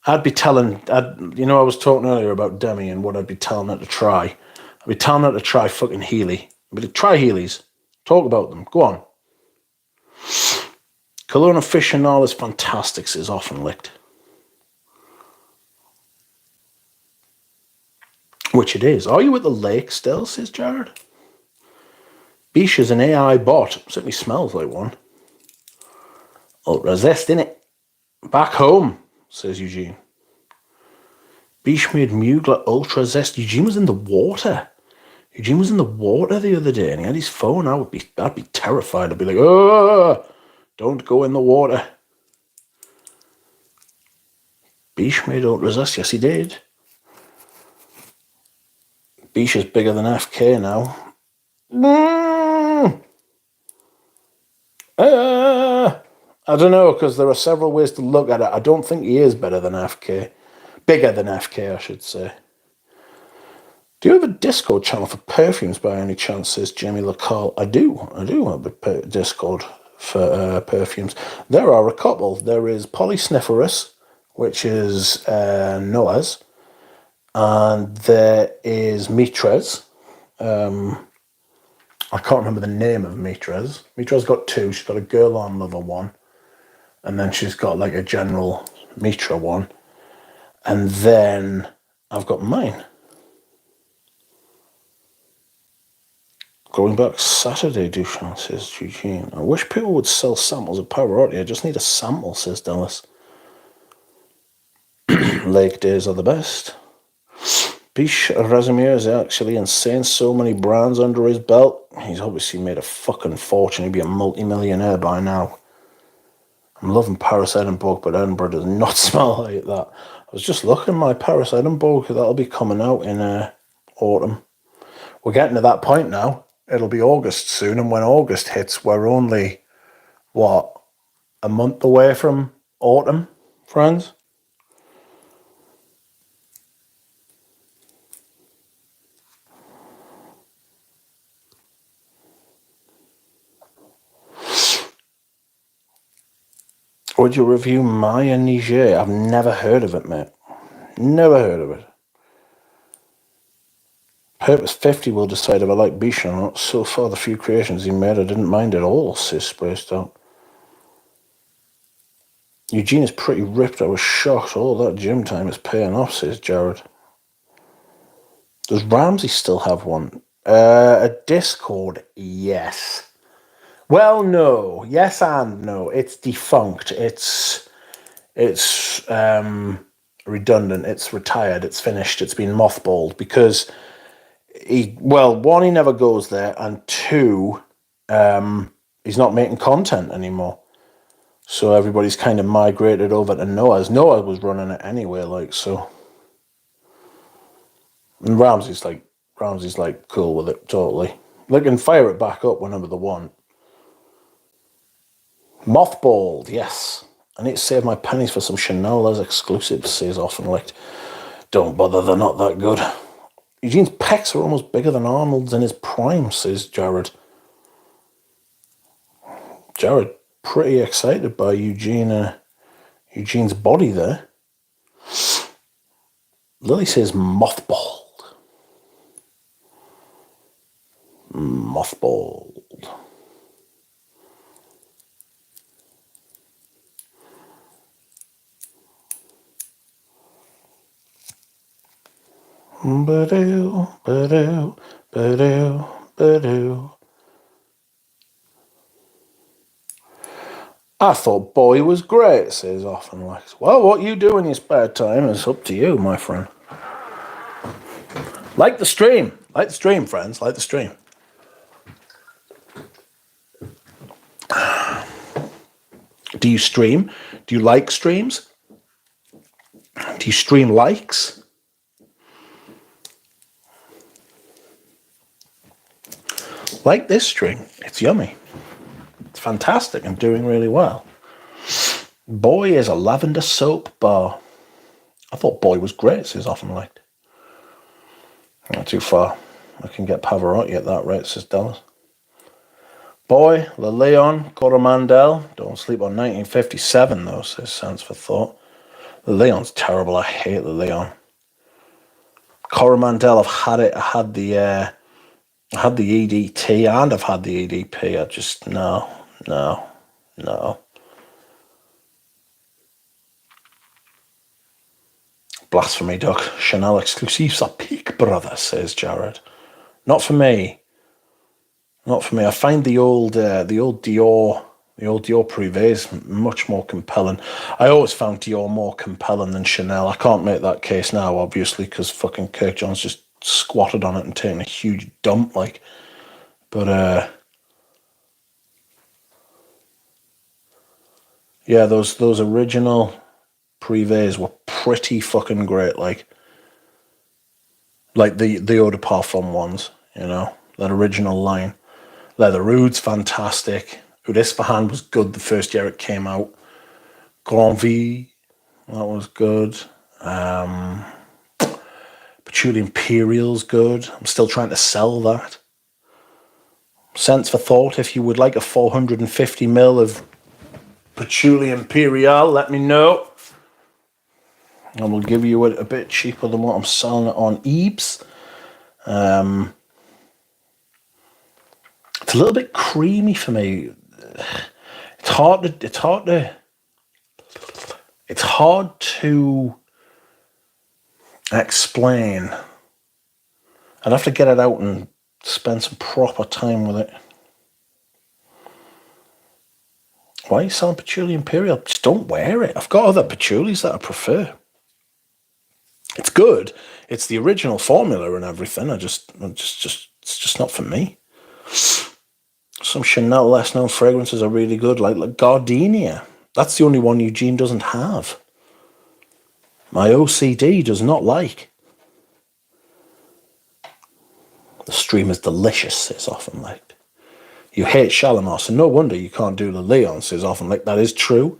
I was talking earlier about Demi and what I'd be telling her to try. I'd be telling her to try fucking Healy. But try Healy's. Talk about them. Go on. Cologne Officinal is fantastic, says Often Licked. Which it is. Are you at the lake still, says Jared? Biche is an AI bot. Certainly smells like one. Ultra Zest, innit? Back home, says Eugene. Biche made Mugler Ultra Zest. Eugene was in the water. Eugene was in the water the other day and he had his phone. I'd be terrified. I'd be like, oh, don't go in the water. Biche made Ultra Zest. Yes, he did. Biche is bigger than FK now. I don't know, because there are several ways to look at it. I don't think he is better than FK. Bigger than FK, I should say. Do you have a Discord channel for perfumes by any chance, says Jamie LaCall? I do have a Discord for perfumes. There are a couple. There is Polysniferous, which is Noah's, and there is Mitres. I can't remember the name of Mitres. Mitres got two. She's got a girl on lover one, and then she's got like a general Mitra one, and then I've got mine. Going back Saturday, Duchamp, says Eugene. I wish people would sell samples of Pavarotti. I just need a sample, says Dallas. Lake days are the best. Bish Razumir is actually insane. So many brands under his belt. He's obviously made a fucking fortune. He'd be a multi-millionaire by now. I'm loving Paris Edinburgh, but Edinburgh does not smell like that. I was just looking at my Paris Edinburgh. That'll be coming out in autumn. We're getting to that point now. It'll be August soon, and when August hits, we're only, what, a month away from autumn, friends? Would you review Maya Niger? I've never heard of it, mate. Never heard of it. Purpose 50 will decide if I like Bish or not. So far, the few creations he made, I didn't mind at all, says Spaced Out. Eugene is pretty ripped. I was shocked. All that gym time is paying off, says Jared. Does Ramsey still have one? A Discord? Yes. Well, no. Yes and no. It's defunct. It's redundant. It's retired. It's finished. It's been mothballed because one, he never goes there, and two, he's not making content anymore. So everybody's kind of migrated over to Noah's. Noah was running it anyway, like, so. And Ramsey's like cool with it, totally. They can fire it back up whenever they want. Mothballed, yes. I need to save my pennies for some Chanel as exclusives, says Often Licked. Don't bother, they're not that good. Eugene's pecs are almost bigger than Arnold's in his prime, says Jared. Jared, pretty excited by Eugene's body there. Lily says mothballed. Mothballed. Ba-doo, ba-doo, ba-doo, ba-doo. I thought Boy was great, says Often Lex. Well, what you do in your spare time is up to you, my friend. Like the stream. Like the stream, friends. Like the stream. Do you stream? Do you like streams? Do you stream likes? Like this stream. It's yummy. It's fantastic and doing really well. Boy is a lavender soap bar. I thought Boy was great, says Often Liked. Not too far. I can get Pavarotti at that rate, says Dallas. Boy, Le Leon, Coromandel. Don't sleep on 1957, though, says Sans for Thought. Le Leon's terrible. I hate Le Leon. Coromandel, I've had it. I had the EDT and I've had the EDP. I just, no. Blasphemy, Duck. Chanel exclusives are peak, brother, says Jared. Not for me. Not for me. I find the old Dior Privés much more compelling. I always found Dior more compelling than Chanel. I can't make that case now, obviously, because fucking Kirk Jones just squatted on it and taken a huge dump, like. But yeah, those original Privés were pretty fucking great, like the Eau de Parfum ones, you know, that original line. Leather Oud's fantastic. Oud Isfahan was good the first year it came out. Granville, that was good. Patchouli Imperial's good. I'm still trying to sell that. Sense for thought, if you would like a 450ml of Patchouli Imperial, let me know. I will give you it a bit cheaper than what I'm selling it on Eebs. It's a little bit creamy for me. It's hard to explain. I'd have to get it out and spend some proper time with it. Why are you selling Patchouli Imperial? Just don't wear it. I've got other patchoulis that I prefer. It's good. It's the original formula and everything. It's just not for me. Some Chanel less known fragrances are really good, like Gardenia. That's the only one Eugene doesn't have. My OCD does not like. The stream is delicious, says Often Licked. You hate Shalimar, so no wonder you can't do the Leon, says Often Licked. That is true.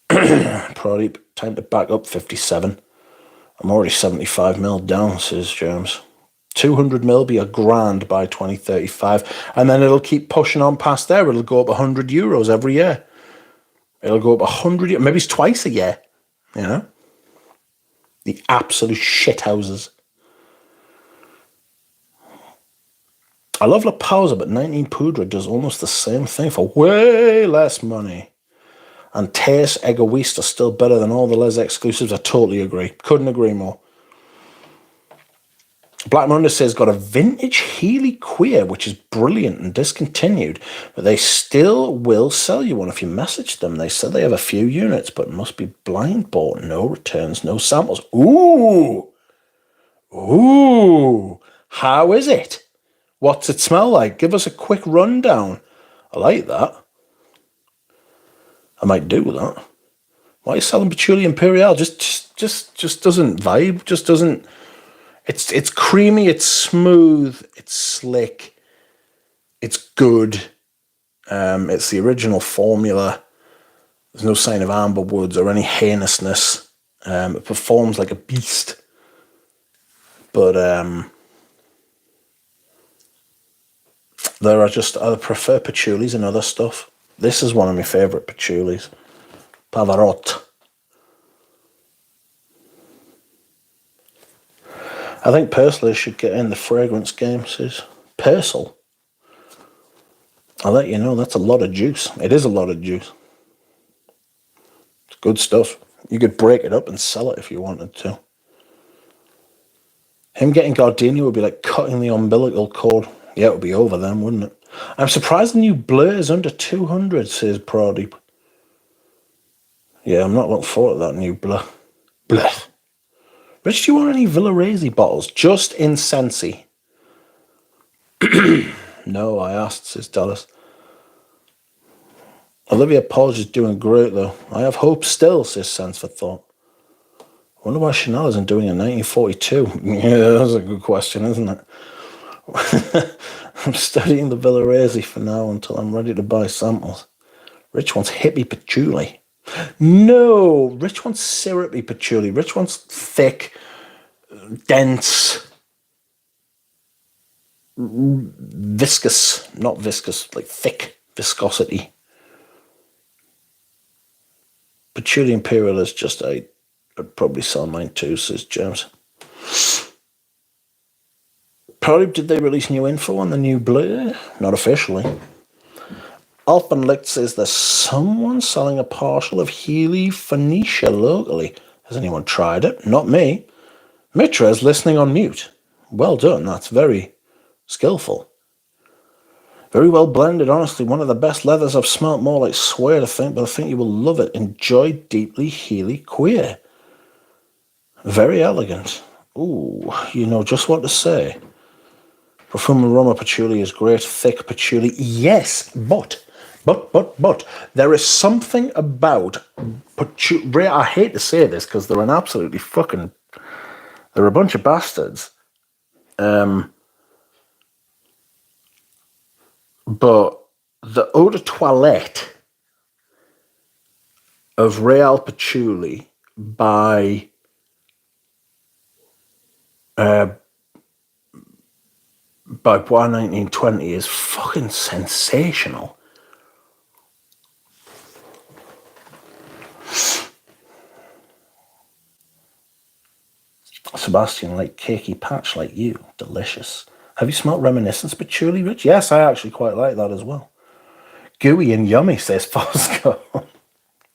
Probably time to back up 57. I'm already 75ml down, says James. 200ml be $1,000 by 2035, and then it'll keep pushing on past there. It'll go up €100 every year. It'll go up 100, maybe it's twice a year. You know, the absolute shithouses. I love La Pausa, but 19 Poudre does almost the same thing for way less money. And Taste Egoist are still better than all the Les exclusives. I totally agree. Couldn't agree more. Black Monday says got a vintage Healy Queer, which is brilliant and discontinued, but they still will sell you one if you message them. They said they have a few units, but must be blind bought. No returns, no samples. Ooh. How is it? What's it smell like? Give us a quick rundown. I like that. I might do that. Why are you selling Patchouli Imperial? Just doesn't vibe. Just doesn't. It's creamy. It's smooth. It's slick. It's good. It's the original formula. There's no sign of amber woods or any heinousness. It performs like a beast. But I prefer patchoulis and other stuff. This is one of my favourite patchoulis. Pavarotti. I think Pursley should get in the fragrance game, says Purcell. I'll let you know, that's a lot of juice. It is a lot of juice. It's good stuff. You could break it up and sell it if you wanted to. Him getting Gardenia would be like cutting the umbilical cord. Yeah, it would be over then, wouldn't it? I'm surprised the new Blur is under 200, says Pradeep. Yeah, I'm not looking forward to that new Blur. Blech. Rich, do you want any Villarese bottles? Just in Sensi. No, I asked, says Dallas. Olivia Podge is doing great, though. I have hope still, says Sense for Thought. I wonder why Chanel isn't doing it in 1942. Yeah, that's a good question, isn't it? I'm studying the Villarese for now until I'm ready to buy samples. Rich wants hippie patchouli. No, Rich wants syrupy patchouli. Rich wants thick, dense, viscous, not viscous, like thick viscosity. Patchouli Imperial is just I'd probably sell mine too, says James. Probably did they release new info on the new Blur? Not officially. Alpenlicht says there's someone selling a partial of Healy Phoenicia locally. Has anyone tried it? Not me. Mitra is listening on mute. Well done, that's very skillful. Very well blended, honestly. One of the best leathers I've smelt, more like swear, I think, but I think you will love it. Enjoy deeply Healy Queer. Very elegant. Ooh, you know just what to say. Parfum aroma patchouli is great. Thick patchouli. Yes, but there is something about patchouli. I hate to say this because they're an absolutely fucking... They're a bunch of bastards. But the eau de toilette of Real Patchouli by Bois 1920 is fucking sensational. Sebastian, like cakey patch like you. Delicious. Have you smelt Reminiscence Patchouli, Rich? Yes, I actually quite like that as well. Gooey and yummy, says Fosco.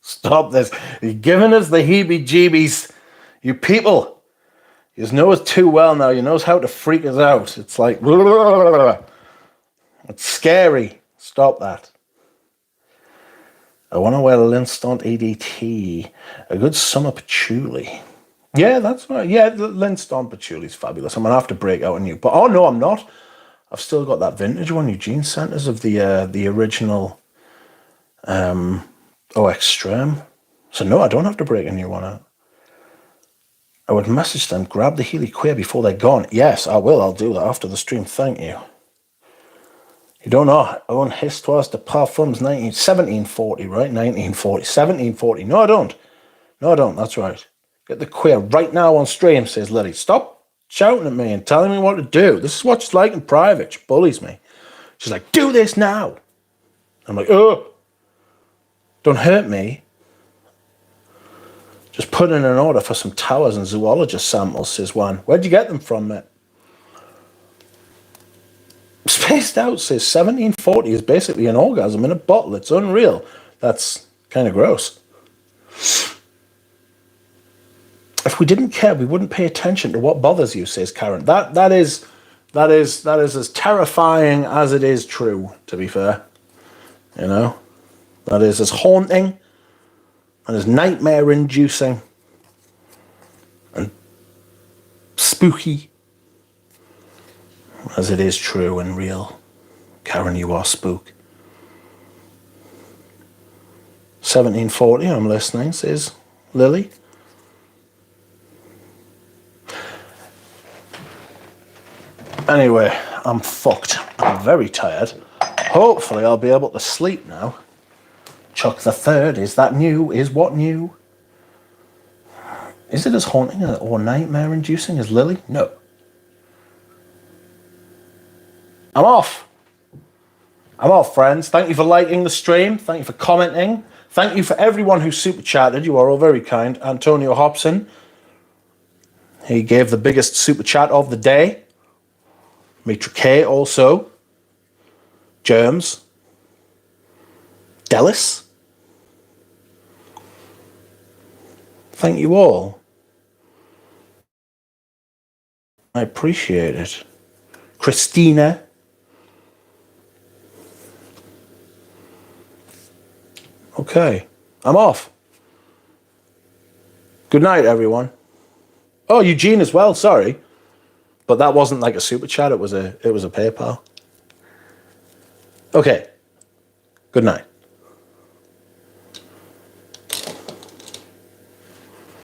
Stop this. You're giving us the heebie-jeebies. You people. You know us too well now. You know how to freak us out. It's like... It's scary. Stop that. I want to wear Linstont EDT. A good summer patchouli. Yeah, that's right. Yeah, the Linstone patchouli is fabulous. I'm going to have to break out a new... But oh, no, I'm not. I've still got that vintage one Eugene sent us of the original Extreme. So no, I don't have to break a new one out. I would message them, grab the Healy Queer before they're gone. Yes, I will. I'll do that after the stream. Thank you. You don't know. I own Histoires de Parfums 1740, right? 1940. 1740. No, I don't. No, I don't. That's right. Get the Queer right now on stream, says Lily. Stop shouting at me and telling me what to do. This is what she's like in private. She bullies me. She's like, do this now. I'm like, oh, don't hurt me. Just put in an order for some towers and zoologist samples, says one. Where'd you get them from, mate? Spaced Out says 1740 is basically an orgasm in a bottle. It's unreal. That's kind of gross. If we didn't care, we wouldn't pay attention to what bothers you, says Karen. That is as terrifying as it is true, to be fair. You know? That is as haunting and as nightmare-inducing and spooky as it is true and real. Karen, you are spook. 1740, I'm listening, says Lily. Anyway, I'm fucked. I'm very tired. Hopefully I'll be able to sleep now. Chuck the Third, is that new? Is what new? Is it as haunting or nightmare-inducing as Lily? No. I'm off. I'm off, friends. Thank you for liking the stream. Thank you for commenting. Thank you for everyone who super chatted. You are all very kind. Antonio Hobson. He gave the biggest super chat of the day. Mitra K also. Germs. Dallas. Thank you all. I appreciate it. Christina. Okay, I'm off. Good night, everyone. Oh, Eugene as well, sorry. But that wasn't like a super chat, it was a PayPal. Okay. Good night.